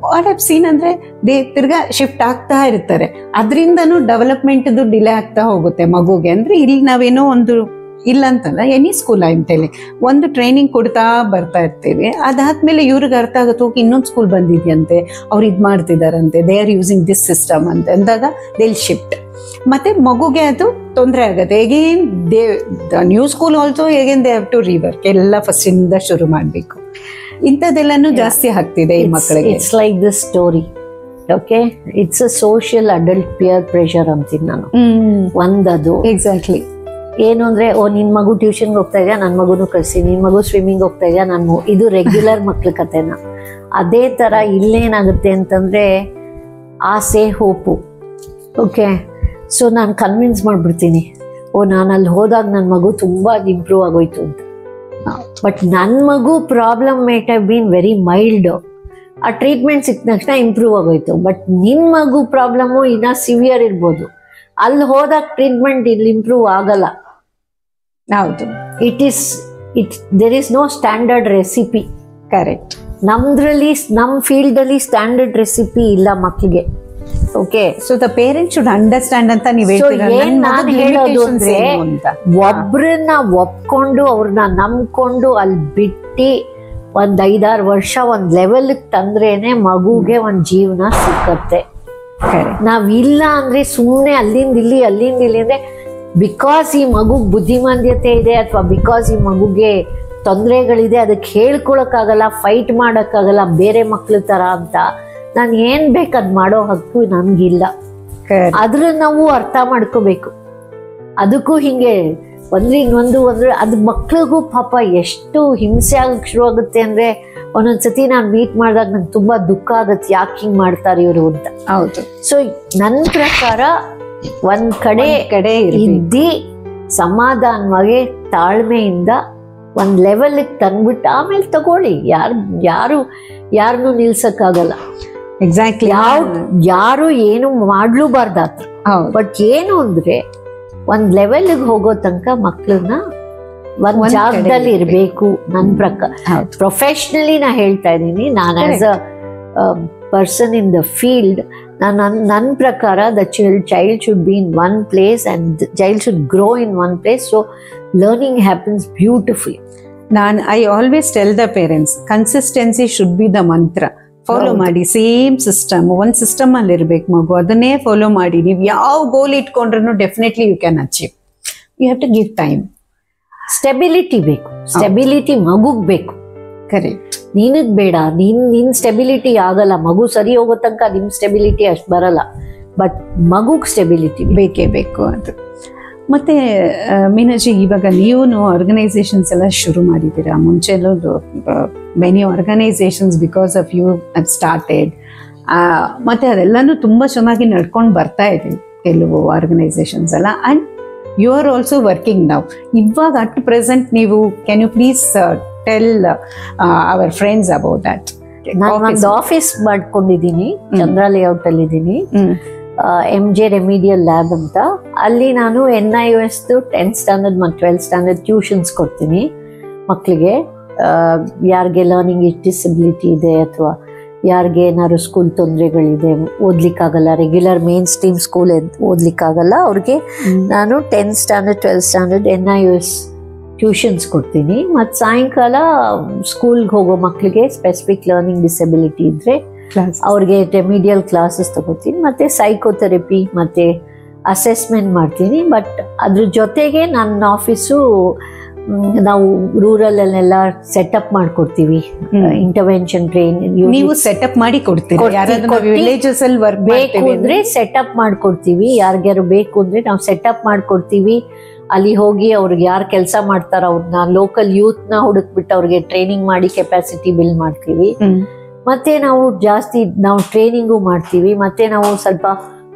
ವಾಟ್ ಹ್ಯಾವ್ ಸೀನ್ ಅಂದ್ರೆ ತಿರ್ಗಾ ಶಿಫ್ಟ್ ಆಗ್ತಾ ಇರ್ತಾರೆ. ಅದರಿಂದನೂ ಡೆವಲಪ್ಮೆಂಟ್ದು ಡಿಲೇ ಆಗ್ತಾ ಹೋಗುತ್ತೆ ಮಗುಗೆ. ಅಂದ್ರೆ ಇಲ್ಲಿ ನಾವೇನೋ ಒಂದು ಇಲ್ಲ ಅಂತಲ್ಲ, any school I am telling, ಒಂದು ಟ್ರೈನಿಂಗ್ ಕೊಡ್ತಾ ಬರ್ತಾ ಇರ್ತೀವಿ. ಅದಾದ್ಮೇಲೆ ಇವ್ರಿಗೆ ಅರ್ಥ ಆಗುತ್ತೆ, ಹೋಗಿ ಇನ್ನೊಂದು ಸ್ಕೂಲ್ ಬಂದಿದ್ಯಂತೆ, ಅವ್ರು ಇದು ಮಾಡ್ತಿದಾರಂತೆ, they are using this system ಅಂತ ಅಂದಾಗ ದೇ ವಿಲ್ ಶಿಫ್ಟ್. ಮತ್ತೆ ಮಗುಗೆ ಅದು ತೊಂದರೆ ಆಗುತ್ತೆ. Again new school also again they have to rework, ಎಲ್ಲ ಫಸ್ಟ್ ಇಂದ ಶುರು ಮಾಡಬೇಕು. ಇಂಥದ್ದೆಲ್ಲನೂ ಜಾಸ್ತಿ ಆಗ್ತಿದೆ ಈ ಮಕ್ಕಳಿಗೆ. It's like this story. Okay, it's a social adult peer pressure ಅಂತೀನಿ ನಾನು. ಒಂದದು ಎಕ್ಸಾಕ್ಟ್ಲಿ ಏನು ಅಂದ್ರೆ, ನಿನ್ ಮಗು ಟ್ಯೂಷನ್ಗೆ ಹೋಗ್ತಾ ಇದೆಯಾ, ನನ್ನ ಮಗುನು ಕಳಿಸಿ, ನಿನ್ ಮಗು ಸ್ವಿಮ್ಮಿಂಗ್ ಹೋಗ್ತಾ ಇದೆಯಾ, ಇದು ರೆಗ್ಯುಲರ್ ಮಕ್ಳ ಕಥೆನ. ಅದೇ ತರ ಇಲ್ಲೇನಾಗುತ್ತೆ ಅಂತಂದ್ರೆ ಆಸೆ, ಹೋಪು. ಓಕೆ, ಸೊ ನಾನು ಕನ್ವಿನ್ಸ್ ಮಾಡ್ಬಿಡ್ತೀನಿ, ನಾನು ಅಲ್ಲಿ ಹೋದಾಗ ನನ್ನ ಮಗು ತುಂಬಾ ಇಂಪ್ರೂವ್ ಆಗೋಯ್ತು ಅಂತ. ಬಟ್ ನನ್ನ ಮಗು problem might have been very mild. ಆ ಟ್ರೀಟ್ಮೆಂಟ್ ಸಿಕ್ಕ ತಕ್ಷಣ ಇಂಪ್ರೂವ್ ಆಗೋಯ್ತು. ಬಟ್ ನಿನ್ನ ಮಗು ಪ್ರಾಬ್ಲಮ್ಮು ಇನ್ನ ಸಿವಿಯರ್ ಇರ್ಬೋದು. ಅಲ್ಲಿ ಹೋದಾಗ ಟ್ರೀಟ್ಮೆಂಟ್ ಇಲ್ಲಿ ಇಂಪ್ರೂವ್ ಆಗಲ್ಲ. ಹೌದು, there is no standard recipe. Correct. ನಮ್ದ್ರಲ್ಲಿ ನಮ್ಮ ಫೀಲ್ಡಲ್ಲಿ ಸ್ಟ್ಯಾಂಡರ್ಡ್ ರೆಸಿಪಿ ಇಲ್ಲ ಮಕ್ಕಳಿಗೆ. Okay, so the parent should understand ಅಂತ ನೀವು ಹೇಳ್ತೀರಾ. ಏನ್ ನಾನು ಹೇಳೋದು ಅಂದ್ರೆ, ಒಬ್ರನ್ನ ಒಪ್ಕೊಂಡು ಅವ್ರನ್ನ ನಂಬ್ಕೊಂಡು ಅಲ್ಲಿ ಬಿಟ್ಟು ಒಂದ್ 5-6 ವರ್ಷ ಒಂದ್ ಲೆವೆಲ್ ತಂದ್ರೇನೆ ಮಗುಗೆ ಒಂದ್ ಜೀವನ ಸಿಕ್ಕತ್ತೆ. ನಾವ್ ಇಲ್ಲ ಅಂದ್ರೆ ಸುಮ್ಮನೆ ಅಲ್ಲಿಂದ ಇಲ್ಲಿ ಅಂದ್ರೆ ಬಿಕಾಸ್ ಈ ಮಗು ಬುದ್ಧಿಮಾಂದ್ಯತೆ ಇದೆ ಅಥವಾ ಬಿಕಾಸ್ ಈ ಮಗುಗೆ ತೊಂದರೆಗಳಿದೆ ಅದಕ್ಕೆ ಹೇಳ್ಕೊಳಕ್ಕಾಗಲ್ಲ, ಫೈಟ್ ಮಾಡೋಕ್ಕಾಗಲ್ಲ ಬೇರೆ ಮಕ್ಳ ತರ ಅಂತ, ನಾನು ಏನ್ ಬೇಕದ್ ಮಾಡೋ ಹಕ್ಕು ನನ್ಗಿಲ್ಲ. ಅದ್ರ ನಾವು ಅರ್ಥ ಮಾಡ್ಕೋಬೇಕು. ಅದಕ್ಕೂ ಹಿಂಗೆ ಇನ್ನೊಂದು ಅದು ಮಕ್ಳಿಗೂ ಪಾಪ ಎಷ್ಟು ಹಿಂಸೆ ಆಗಕ್ಕೆ ಶುರು ಆಗುತ್ತೆ ಅಂದ್ರೆ, ಒಂದೊಂದ್ಸತಿ ನಾನು ಮೀಟ್ ಮಾಡಿದಾಗ ನಂಗೆ ತುಂಬಾ ದುಃಖ ಆಗತ್ತೆ, ಯಾಕೆ ಹಿಂಗ್ ಮಾಡ್ತಾರೆ ಇವರು ಅಂತ. ಹೌದು. ಸೊ ನನ್ನ ಪ್ರಕಾರ ಒಂದ್ ಕಡೆ ಇದ್ದಿ ಸಮಾಧಾನವಾಗಿ ತಾಳ್ಮೆಯಿಂದ ಒಂದ್ ಲೆವೆಲ್ ತಂದ್ಬಿಟ್ಟು ಆಮೇಲೆ ತಗೊಳ್ಳಿ. ಯಾರನ್ನು ನಿಲ್ಸಕ್ಕಾಗಲ್ಲ. ಎಕ್ಸಾಕ್ಟ್ಲಿ. ಯಾರು ಏನು ಮಾಡ್ಲೂಬಾರ್ದಾತ್ರ. ಬಟ್ ಏನು ಅಂದ್ರೆ ಒಂದ್ ಲೆವೆಲ್ಗೆ ಹೋಗೋ ತನಕ ಮಕ್ಳನ್ನ ಒಂದ್ ಜಾಗದಲ್ಲಿ ಇರ್ಬೇಕು. ನನ್ ಪ್ರಕಾರ ಪ್ರೊಫೆಷನಲಿ ನಾ ಹೇಳ್ತಾ ಇದ್ದೀನಿ, ನಾನು as a person in the field, ನನ್ನ ಪ್ರಕಾರ the child should be in one place and child should grow in one place. So learning happens beautifully. I always tell the parents, consistency should be the mantra. Follow ಮಾಡಿ, same system, ಒಂದ್ system ಅಲ್ಲಿ ಇರ್ಬೇಕು ಮಗು, ಅದನ್ನೇ follow ಮಾಡಿ. ನೀವು ಯಾವ goal ಇಟ್ಕೊಂಡ್ರು definitely you can achieve. You have to give time. Stability ಬೇಕು, ಸ್ಟೆಬಿಲಿಟಿ ಮಗುಗ್ ಬೇಕು. ಕರೆಕ್ಟ್. ನಿನಗ್ ಬೇಡ, ನಿನ್ ಸ್ಟೆಬಿಲಿಟಿ ಆಗಲ್ಲ. ಮಗು ಸರಿ ಹೋಗೋ ತನಕ ನಿಮ್ ಸ್ಟೆಬಿಲಿಟಿ ಅಷ್ಟು ಬರಲ್ಲ. ಬಟ್ ಮಗುಗ್ ಸ್ಟೆಬಿಲಿಟಿ ಬೇಕೇ ಬೇಕು ಅದು. ಮತ್ತೆ ಮೀನಾಜಿ, ಇವಾಗ ನೀವು ಆರ್ಗನೈಸೇಷನ್ಸ್ ಎಲ್ಲ ಶುರು ಮಾಡಿದ್ದೀರಾ. ಮುಂಚೆಲ್ಲೂ many organisations because of you have started. ಮತ್ತೆ ಅದೆಲ್ಲನೂ ತುಂಬಾ ಚೆನ್ನಾಗಿ ನಡ್ಕೊಂಡು ಬರ್ತಾ ಇದೆ ಕೆಲವು ಆರ್ಗನೈಸೇಷನ್ಸ್ ಎಲ್ಲ. And you are also working now. ಇವಾಗ ಅಟ್ ಪ್ರೆಸೆಂಟ್ ನೀವು can you please tell our friends about that? ನಾನು ಒಂದು ಆಫೀಸ್ ಮಾಡ್ಕೊಂಡಿದ್ದೀನಿ, ಚಂದ್ರ ಲೇಔಟ್ ಅಲ್ಲಿ ಇದ್ದೀನಿ. MJ ರೆಮಿಡಿಯಲ್ ಲ್ಯಾಬ್ ಅಂತ. ಅಲ್ಲಿ ನಾನು NIOS 10th ಸ್ಟ್ಯಾಂಡರ್ಡ್ ಮತ್ತು 12th ಸ್ಟ್ಯಾಂಡರ್ಡ್ ಟ್ಯೂಷನ್ಸ್ ಕೊಡ್ತೀನಿ ಮಕ್ಕಳಿಗೆ. ಯಾರಿಗೆ ಲರ್ನಿಂಗ್ ಡಿಸಬಿಲಿಟಿ ಇದೆ ಅಥವಾ ಯಾರಿಗೆ ಏನಾದ್ರು ಸ್ಕೂಲ್ ತೊಂದರೆಗಳಿದೆ, ಓದ್ಲಿಕ್ಕಾಗಲ್ಲ, ರೆಗ್ಯುಲರ್ ಮೇನ್ ಸ್ಟ್ರೀಮ್ ಸ್ಕೂಲ್ ಓದ್ಲಿಕ್ಕಾಗಲ್ಲ, ಅವ್ರಿಗೆ ನಾನು 10th standard 12th standard NIOS tuitions ಕೊಡ್ತೀನಿ. ಮತ್ತು ಸಾಯಂಕಾಲ ಸ್ಕೂಲ್ಗೆ ಹೋಗೋ ಮಕ್ಕಳಿಗೆ ಸ್ಪೆಸಿಫಿಕ್ ಲರ್ನಿಂಗ್ ಡಿಸಬಿಲಿಟಿ ಇದ್ದರೆ ಅವ್ರಿಗೆ ರೆಮಿಡಿಯಲ್ ಕ್ಲಾಸಸ್ ತಗೋತೀನಿ. ಮತ್ತು ಸೈಕೋಥೆರಪಿ ಮತ್ತು ಅಸೆಸ್ಮೆಂಟ್ ಮಾಡ್ತೀನಿ. ಬಟ್ ಅದ್ರ ಜೊತೆಗೆ ನನ್ನ ಆಫೀಸು ನಾವು ರೂರಲ್ಲೆಲ್ಲ ಸೆಟಪ್ ಮಾಡ್ಕೊಡ್ತೀವಿ. ಇಂಟರ್ವೆನ್ಷನ್ ಟ್ರೈನಿಂಗ್ ನೀವು ಸೆಟಪ್ ಮಾಡಿ ಕೊಡ್ತೀವಿ. ವಿಲೇಜಸ್ ಅಲ್ಲಿ ಬೇಕು ಅಂದ್ರೆ ಸೆಟಪ್ ಮಾಡ್ಕೊಡ್ತೀವಿ. ಯಾರಿಗ್ಯಾರು ಬೇಕು ಅಂದ್ರೆ ನಾವು ಸೆಟಪ್ ಮಾಡ್ಕೊಡ್ತೀವಿ. ಅಲ್ಲಿ ಹೋಗಿ ಅವ್ರಿಗೆ ಯಾರು ಕೆಲಸ ಮಾಡ್ತಾರ ಅವ್ರನ್ನ ಲೋಕಲ್ ಯೂತ್ನ ಹುಡುಕ್ಬಿಟ್ಟು ಅವ್ರಿಗೆ ಟ್ರೈನಿಂಗ್ ಮಾಡಿ ಕೆಪಾಸಿಟಿ ಬಿಲ್ಡ್ ಮಾಡ್ತೀವಿ. ಮತ್ತೆ ನಾವು ಟ್ರೈನಿಂಗು ಮಾಡ್ತೀವಿ. ಮತ್ತೆ ನಾವು ಸ್ವಲ್ಪ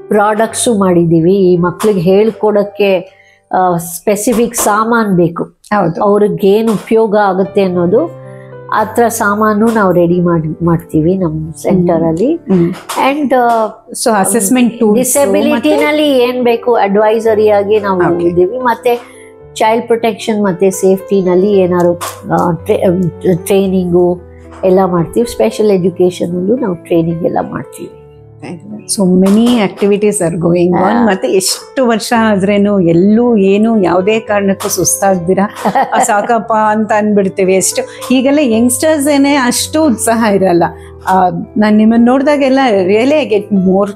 ಪ್ರಾಡಕ್ಟ್ಸು ಮಾಡಿದ್ದೀವಿ. ಈ ಮಕ್ಳಿಗೆ ಹೇಳ್ಕೊಡಕ್ಕೆ ಸ್ಪೆಸಿಫಿಕ್ ಸಾಮಾನು ಬೇಕು, ಅವ್ರಿಗೇನು ಉಪಯೋಗ ಆಗುತ್ತೆ ಅನ್ನೋದು ಆ ಥರ ಸಾಮಾನು ನಾವು ರೆಡಿ ಮಾಡ್ತೀವಿ ನಮ್ಮ ಸೆಂಟರ್ ಅಲ್ಲಿ. ಅಂಡ್ ಸೊ ಅಸೆಸ್ಮೆಂಟ್ ಡಿಸೆಬಿಲಿಟಿನಲ್ಲಿ ಏನ್ ಬೇಕು ಅಡ್ವೈಸರಿ ಆಗಿ ನಾವು ಇದ್ದೀವಿ. ಮತ್ತೆ ಚೈಲ್ಡ್ ಪ್ರೊಟೆಕ್ಷನ್ ಮತ್ತೆ ಸೇಫ್ಟಿನಲ್ಲಿ ಏನಾದ್ರು ಟ್ರೈನಿಂಗು ಎಲ್ಲ ಮಾಡ್ತೀವಿ. ಸ್ಪೆಷಲ್ ಎಜುಕೇಶನ್ ಅಲ್ಲೂ ನಾವು ಟ್ರೈನಿಂಗ್ ಎಲ್ಲ ಮಾಡ್ತೀವಿ. So many activities are going on. ಮತ್ತೆ ಎಷ್ಟು ವರ್ಷ ಆದ್ರೇನು ಎಲ್ಲೂ ಏನು ಯಾವುದೇ ಕಾರಣಕ್ಕೂ ಸುಸ್ತಾಗ್ದಿರಾ ಸಾಕಪ್ಪ ಅಂತ ಅಂದ್ಬಿಡ್ತೀವಿ. ಎಷ್ಟು ಈಗೆಲ್ಲ ಯಂಗ್ಸ್ಟರ್ಸ್ ಏನೇ ಅಷ್ಟು ಉತ್ಸಾಹ ಇರಲ್ಲ. ನಾನು ನಿಮ್ಮನ್ನು ನೋಡಿದಾಗೆಲ್ಲ really I get more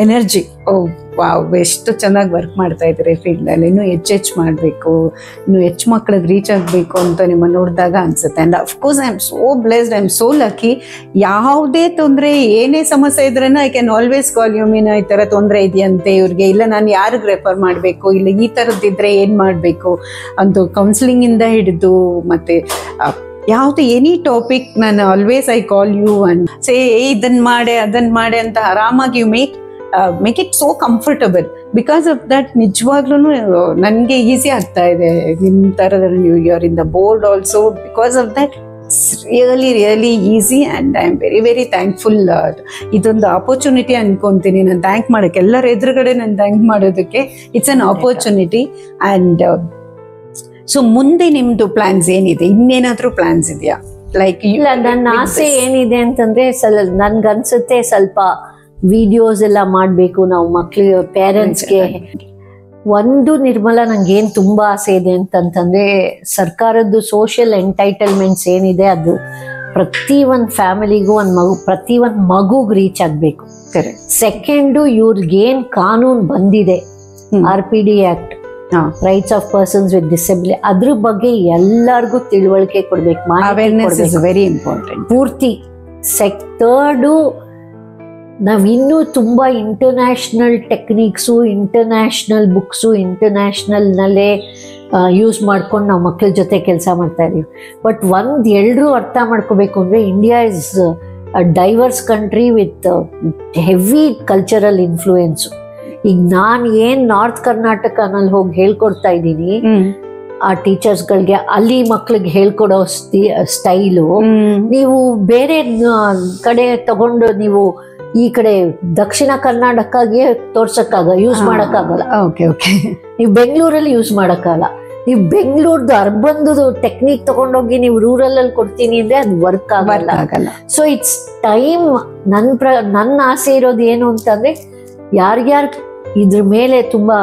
energy. Oh wow, ಎಷ್ಟು ಚೆನ್ನಾಗಿ ವರ್ಕ್ ಮಾಡ್ತಾ ಇದ್ದೀರಿ ಫೀಲ್ಡಲ್ಲಿ. ಇನ್ನೂ ಹೆಚ್ಚು ಮಾಡಬೇಕು, ಇನ್ನೂ ಹೆಚ್ಚು ಮಕ್ಕಳಿಗೆ ರೀಚ್ ಆಗಬೇಕು ಅಂತ ನಿಮ್ಮನ್ನು ನೋಡಿದಾಗ ಅನ್ಸುತ್ತೆ. And of course I am so blessed, I am so lucky. ಯಾವುದೇ ತೊಂದರೆ ಏನೇ ಸಮಸ್ಯೆ ಇದ್ರೇನು I can always call you. ಮೀನು ಈ ಥರ ತೊಂದರೆ ಇದೆಯಂತೆ ಇವ್ರಿಗೆ, ಇಲ್ಲ ನಾನು ಯಾರಿಗೆ ರೆಫರ್ ಮಾಡಬೇಕು, ಇಲ್ಲ ಈ ಥರದ್ದಿದ್ರೆ ಏನು ಮಾಡಬೇಕು ಅಂತ ಕೌನ್ಸಿಲಿಂಗಿಂದ ಹಿಡಿದು ಮತ್ತೆ ಯಾವುದು ಎನಿ ಟಾಪಿಕ್ ನಾನು always I call you and say ಇದನ್ನು ಮಾಡೆ ಅದನ್ನು ಮಾಡೆ ಅಂತ ಆರಾಮಾಗಿ you make it so comfortable. Because of that ನಿಜವಾಗ್ಲೂ ನನಗೆ ಈಸಿ ಆಗ್ತಾ ಇದೆ ನಿಮ್ಮ ಥರದ you are in the board also. Because of that it's really easy and I am very thankful. ಇದೊಂದು ಆಪರ್ಚುನಿಟಿ ಅನ್ಕೊತೀನಿ ನಾನು ಥ್ಯಾಂಕ್ ಮಾಡೋಕ್ಕೆ, ಎಲ್ಲರ ಎದುರುಗಡೆ ನಾನು ಥ್ಯಾಂಕ್ ಮಾಡೋದಕ್ಕೆ. It's an opportunity. And so ಮುಂದೆ ನಿಮ್ಮದು ಪ್ಲ್ಯಾನ್ಸ್ ಏನಿದೆ? ಇನ್ನೇನಾದರೂ ಪ್ಲ್ಯಾನ್ಸ್ ಇದೆಯಾ? ಲೈಕ್ ಇಲ್ಲ, ನನ್ನ ಆಸೆ ಏನಿದೆ ಅಂತಂದ್ರೆ ನನ್ಗನ್ಸುತ್ತೆ ಸ್ವಲ್ಪ ವಿಡಿಯೋಸ್ ಎಲ್ಲ ಮಾಡ್ಬೇಕು ನಾವು ಮಕ್ಳಿಗೆ, ಪೇರೆಂಟ್ಸ್ಗೆ. ಒಂದು ನಿರ್ಮಲ, ನಂಗೇನ್ ತುಂಬಾ ಆಸೆ ಇದೆ ಅಂತಂತಂದ್ರೆ ಸರ್ಕಾರದ್ದು ಸೋಷಿಯಲ್ ಎಂಟೈಟಲ್ಮೆಂಟ್ಸ್ ಏನಿದೆ ಅದು ಪ್ರತಿ ಒಂದು ಫ್ಯಾಮಿಲಿಗೂ ಪ್ರತಿ ಒಂದು ಮಗುಗ್ ರೀಚ್ ಆಗ್ಬೇಕು. ಸೆಕೆಂಡು, ಇವ್ರಿಗೇನ್ ಕಾನೂನು ಬಂದಿದೆ RPD act, rights of persons with disability, ಅದ್ರ ಬಗ್ಗೆ ಎಲ್ಲರಿಗೂ ತಿಳುವಳಿಕೆ ಕೊಡ್ಬೇಕು, ವೆರಿ ಇಂಪಾರ್ಟೆಂಟ್ ಪೂರ್ತಿ. ಥರ್ಡು, ನಾವಿನ್ನೂ ತುಂಬಾ ಇಂಟರ್ನ್ಯಾಷನಲ್ ಟೆಕ್ನಿಕ್ಸು, ಇಂಟರ್ನ್ಯಾಷನಲ್ ಬುಕ್ಸು, ಇಂಟರ್ನ್ಯಾಷನಲ್ನಲ್ಲೇ ಯೂಸ್ ಮಾಡ್ಕೊಂಡು ನಾವು ಮಕ್ಕಳ ಜೊತೆ ಕೆಲಸ ಮಾಡ್ತಾ ಇದೀವಿ. ಬಟ್ ಎಲ್ಲರೂ ಅರ್ಥ ಮಾಡ್ಕೋಬೇಕು ಅಂದರೆ India is a diverse country with heavy cultural influence. ಈಗ ನಾನು ನಾರ್ತ್ ಕರ್ನಾಟಕನಲ್ಲಿ ಹೋಗಿ ಹೇಳ್ಕೊಡ್ತಾ ಇದ್ದೀನಿ ಆ ಟೀಚರ್ಸ್ಗಳಿಗೆ, ಅಲ್ಲಿ ಮಕ್ಳಿಗೆ ಹೇಳ್ಕೊಡೋ ಸ್ಟೈಲು ನೀವು ಬೇರೆ ಕಡೆ ತಗೊಂಡು ನೀವು ಈ ಕಡೆ ದಕ್ಷಿಣ ಕರ್ನಾಟಕಗೆ ಯೂಸ್ ಮಾಡಕ್ಕಾಗಲ್ಲ. ನೀವು ಬೆಂಗಳೂರಲ್ಲಿ ಯೂಸ್ ಮಾಡಕ್ಕಾಗಲ್ಲ. ನೀವು ಬೆಂಗಳೂರ್ದು ಅರ್ಬನ್ದು ಟೆಕ್ನಿಕ್ ತಗೊಂಡೋಗಿ ನೀವು ರೂರಲ್ ಅಲ್ಲಿ ಕೊಡ್ತೀನಿ ಅಂದ್ರೆ ಅದು ವರ್ಕ್ ಆಗಲ್ಲ. So it's time. ನನ್ನ ಆಸೆ ಇರೋದು ಏನು ಅಂತಂದ್ರೆ, ಯಾರ್ಯಾರು ಇದ್ರ ಮೇಲೆ ತುಂಬಾ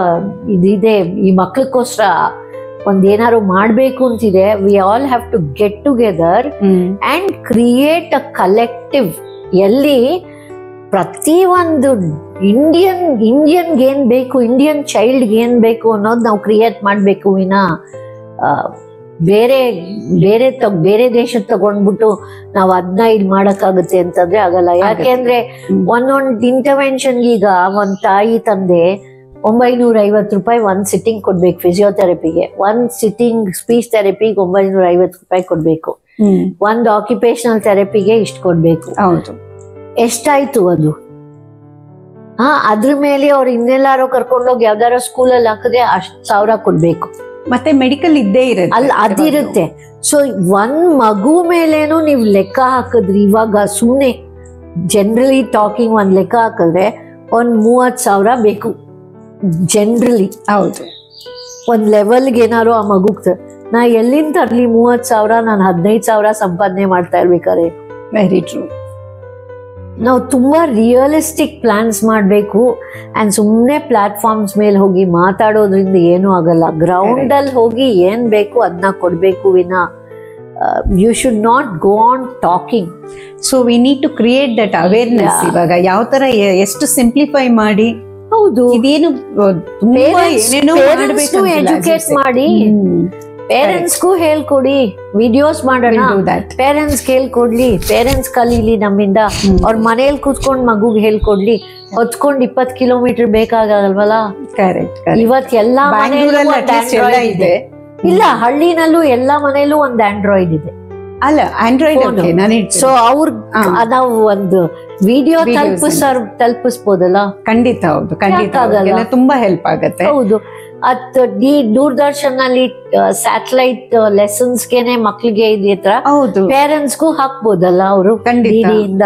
ಇದಿದೆ, ಈ ಮಕ್ಳಿಗೋಸ್ಕರ ಒಂದೇನಾದ್ರು ಮಾಡ್ಬೇಕು ಅಂತಿದೆ, we all have to get together and create a collective, ಎಲ್ಲಿ ಪ್ರತಿ ಒಂದು ಇಂಡಿಯನ್ಗೆ ಏನ್ ಬೇಕು, ಇಂಡಿಯನ್ ಚೈಲ್ಡ್ಗೆ ಏನ್ ಬೇಕು ಅನ್ನೋದು ನಾವು ಕ್ರಿಯೇಟ್ ಮಾಡ್ಬೇಕು ವಿನ ಬೇರೆ ದೇಶದ ತಗೊಂಡ್ಬಿಟ್ಟು ನಾವು ಅದನ್ನ ಇಲ್ಲಿ ಮಾಡಕ್ಕಾಗುತ್ತೆ ಅಂತಂದ್ರೆ ಆಗಲ್ಲ. ಯಾಕೆಂದ್ರೆ ಒಂದೊಂದು ಇಂಟರ್ವೆನ್ಷನ್ ಈಗ ಒಂದ್ ತಾಯಿ ತಂದೆ 950 ರೂಪಾಯಿ ಒಂದ್ ಸಿಟ್ಟಿಂಗ್ ಕೊಡ್ಬೇಕು. ಫಿಸಿಯೋಥೆರಪಿಗೆ ಒಂದ್ ಸಿಟ್ಟಿಂಗ್, ಸ್ಪೀಚ್ ಥೆರಪಿಗೆ 950 ರೂಪಾಯಿ ಕೊಡ್ಬೇಕು. ಒಂದ್ ಆಕ್ಯುಪೇಶನಲ್ ಥೆರಪಿಗೆ ಇಷ್ಟು ಕೊಡ್ಬೇಕು. ಎಷ್ಟಾಯ್ತು ಅದು? ಅದ್ರ ಮೇಲೆ ಅವ್ರು ಇನ್ನೆಲ್ಲಾರೋ ಕರ್ಕೊಂಡೋಗಿ ಯಾವ್ದಾರ ಸ್ಕೂಲಲ್ಲಿ ಹಾಕಿದ್ರೆ 1,000 ಕೊಡ್ಬೇಕು. ಮತ್ತೆ ಮೆಡಿಕಲ್ ಇದ್ದೇ ಇರುತ್ತೆ, ಅಲ್ಲಿ ಅದಿರುತ್ತೆ. ಸೊ ಒಂದ್ ಮಗು ಮೇಲೇನು ನೀವು ಲೆಕ್ಕ ಹಾಕಿದ್ರಿ, ಇವಾಗ ಸುಮ್ಮನೆ ಜನರಲಿ ಟಾಕಿಂಗ್ ಒಂದ್ ಲೆಕ್ಕ ಹಾಕಿದ್ರೆ ಒಂದ್ 30,000 ಬೇಕು ಜನರಲಿ. ಹೌದು, ಒಂದ್ ಲೆವೆಲ್ಗೆ ಏನಾರು ಆ ಮಗುಗ್ ನಾ ಎಲ್ಲಿಂದ ತರ್ಲಿ 30,000? ನಾನು 15,000 ಸಂಪಾದನೆ ಮಾಡ್ತಾ ಇರ್ಬೇಕಾರೆ. Very true. ನಾವು ತುಂಬಾ ರಿಯಲಿಸ್ಟಿಕ್ ಪ್ಲಾನ್ಸ್ ಮಾಡಬೇಕು. ಅಂಡ್ ಸುಮ್ಮನೆ ಪ್ಲಾಟ್ಫಾರ್ಮ್ಸ್ ಮೇಲೆ ಹೋಗಿ ಮಾತಾಡೋದ್ರಿಂದ ಏನೂ ಆಗಲ್ಲ. ಗ್ರೌಂಡ್ ಅಲ್ಲಿ ಹೋಗಿ ಏನ್ ಬೇಕು ಅದನ್ನ ಕೊಡ್ಬೇಕು when you should not go on talking. So we need to create that awareness. ಇವಾಗ ಯಾವ ತರ ಎಷ್ಟು ಸಿಂಪ್ಲಿಫೈ ಮಾಡಿ, ಹೌದು, ಇದೇನು ಎಜುಕೇಟ್ ಮಾಡಿ, ಪೇರೆಂಟ್ಸ್ಗೂ ಹೇಳ್ಕೊಡಿ, ವಿಡಿಯೋಸ್ ಮಾಡೋಣ, ಪೇರೆಂಟ್ಸ್ ಹೇಳ್ಕೊಡ್ಲಿ, ಪೇರೆಂಟ್ಸ್ ಕಲೀಲಿ ನಮ್ಮಿಂದ. ಅವ್ರ ಮನೇಲಿ ಕೂತ್ಕೊಂಡ್ ಮಗುಗ್ ಹೇಳ್ಕೊಡ್ಲಿ. ಹೊತ್ಕೊಂಡ್ 20 ಕಿಲೋಮೀಟರ್ ಬೇಕಾಗಲ್ವಲ್ಲ. ಇವತ್ ಎಲ್ಲಾ ಮನೆಯಲ್ಲೂ ಇದೆ. ಇಲ್ಲ, ಹಳ್ಳಿನಲ್ಲೂ ಎಲ್ಲಾ ಮನೇಲೂ ಒಂದ್ ಆಂಡ್ರಾಯ್ಡ್ ಇದೆ. ಅಲ್ಲ, ಆಂಡ್ರಾಯ್ಡ್. ಸೊ ನಾವು ಒಂದು ವಿಡಿಯೋ ತಲುಪಿಸ್ಬೋದಲ್ಲ. ಖಂಡಿತ, ಹೌದು, ಖಂಡಿತ ತುಂಬಾ ಹೆಲ್ಪ್ ಆಗತ್ತೆ. ಹೌದು, ಈ ದೂರದರ್ಶನ್ ಅಲ್ಲಿ ಸ್ಯಾಟಲೈಟ್ ಲೆಸನ್ಸ್ಗೆನೆ ಮಕ್ಳಿಗೆ ಇದೇ ತರ ಪೇರೆಂಟ್ಸ್ಗೂ ಹಾಕ್ಬೋದಲ್ಲ ಅವರು ಖಂಡಿತ.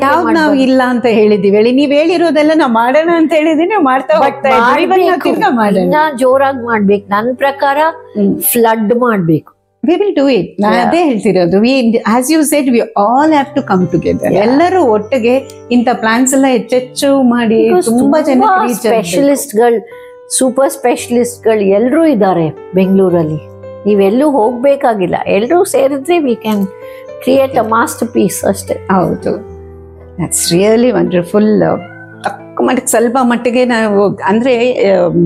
ಯಾವ್ದು ನಾವು ಇಲ್ಲ ಅಂತ ಹೇಳಿದೀವಿ ಹೇಳಿ, ನೀವ್ ಹೇಳಿರೋದೆಲ್ಲ ನಾವ್ ಮಾಡೋಣ ಅಂತ ಹೇಳಿದೀನಿ, ನಾವು ಮಾಡ್ತಾ ಹೋಗ್ತಾ ಇನ್ನ ಜೋರಾಗಿ ಮಾಡ್ಬೇಕು. ನನ್ ಪ್ರಕಾರ ಫ್ಲಡ್ ಮಾಡ್ಬೇಕು. We will do it. ನಾನು ಅದೇ ಹೇಳ್ತಿರೋದು. As you said, we all have to come together. ಎಲ್ಲರೂ ಒಟ್ಟಿಗೆ ಇಂಥ ಪ್ಲಾನ್ಸ್ ಎಲ್ಲ ಹೆಚ್ಚೆಚ್ಚು ಮಾಡಿ ತುಂಬಾ ಜನ ಸ್ಪೆಷಲಿಸ್ಟ್ಗಳು, ಸೂಪರ್ ಸ್ಪೆಷಲಿಸ್ಟ್ಗಳು ಎಲ್ಲರೂ ಇದ್ದಾರೆ ಬೆಂಗಳೂರಲ್ಲಿ. ನೀವೆಲ್ಲೂ ಹೋಗ್ಬೇಕಾಗಿಲ್ಲ, ಎಲ್ಲರೂ ಸೇರಿದ್ರೆ we can create a masterpiece ಅಷ್ಟೇ. ಹೌದು, ದಟ್ಸ್ ರಿಯಲಿ ವಂಡರ್ಫುಲ್. ತಕ್ಕ ಮಟ್ಟಿಗೆ ಸ್ವಲ್ಪ ಮಟ್ಟಿಗೆ ನಾವು ಅಂದ್ರೆ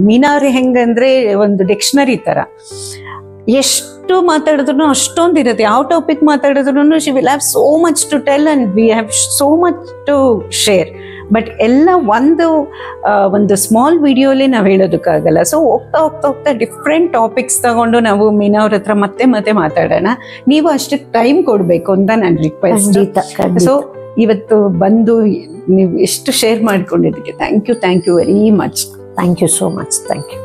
ಮೀನಾವ್ರಿ ಹೆಂಗಂದ್ರೆ ಒಂದು ಡಿಕ್ಷನರಿ ತರ, ಎಷ್ಟು ಮಾತಾಡಿದ್ರು ಅಷ್ಟೊಂದು ಇರುತ್ತೆ. ಯಾವ ಟಾಪಿಕ್ ಮಾತಾಡಿದ್ರು she will have so much to tell and we have so much to share. But ಎಲ್ಲ ಒಂದು ಸ್ಮಾಲ್ ವಿಡಿಯೋಲಿ ನಾವು ಹೇಳೋದಕ್ಕಾಗಲ್ಲ. ಸೊ ಹೋಗ್ತಾ ಡಿಫ್ರೆಂಟ್ ಟಾಪಿಕ್ಸ್ ತಗೊಂಡು ನಾವು ಮೀನಾ ಅವ್ರ ಹತ್ರ ಮತ್ತೆ ಮಾತಾಡೋಣ. ನೀವು ಅಷ್ಟು ಟೈಮ್ ಕೊಡ್ಬೇಕು ಅಂತ ನನ್ನ ರಿಕ್ವೆಸ್ಟ್. ಸೊ ಇವತ್ತು ಬಂದು ನೀವು ಎಷ್ಟು ಶೇರ್ ಮಾಡ್ಕೊಂಡಿದ್ದಕ್ಕೆ thank you very much. Thank you so much. Thank you.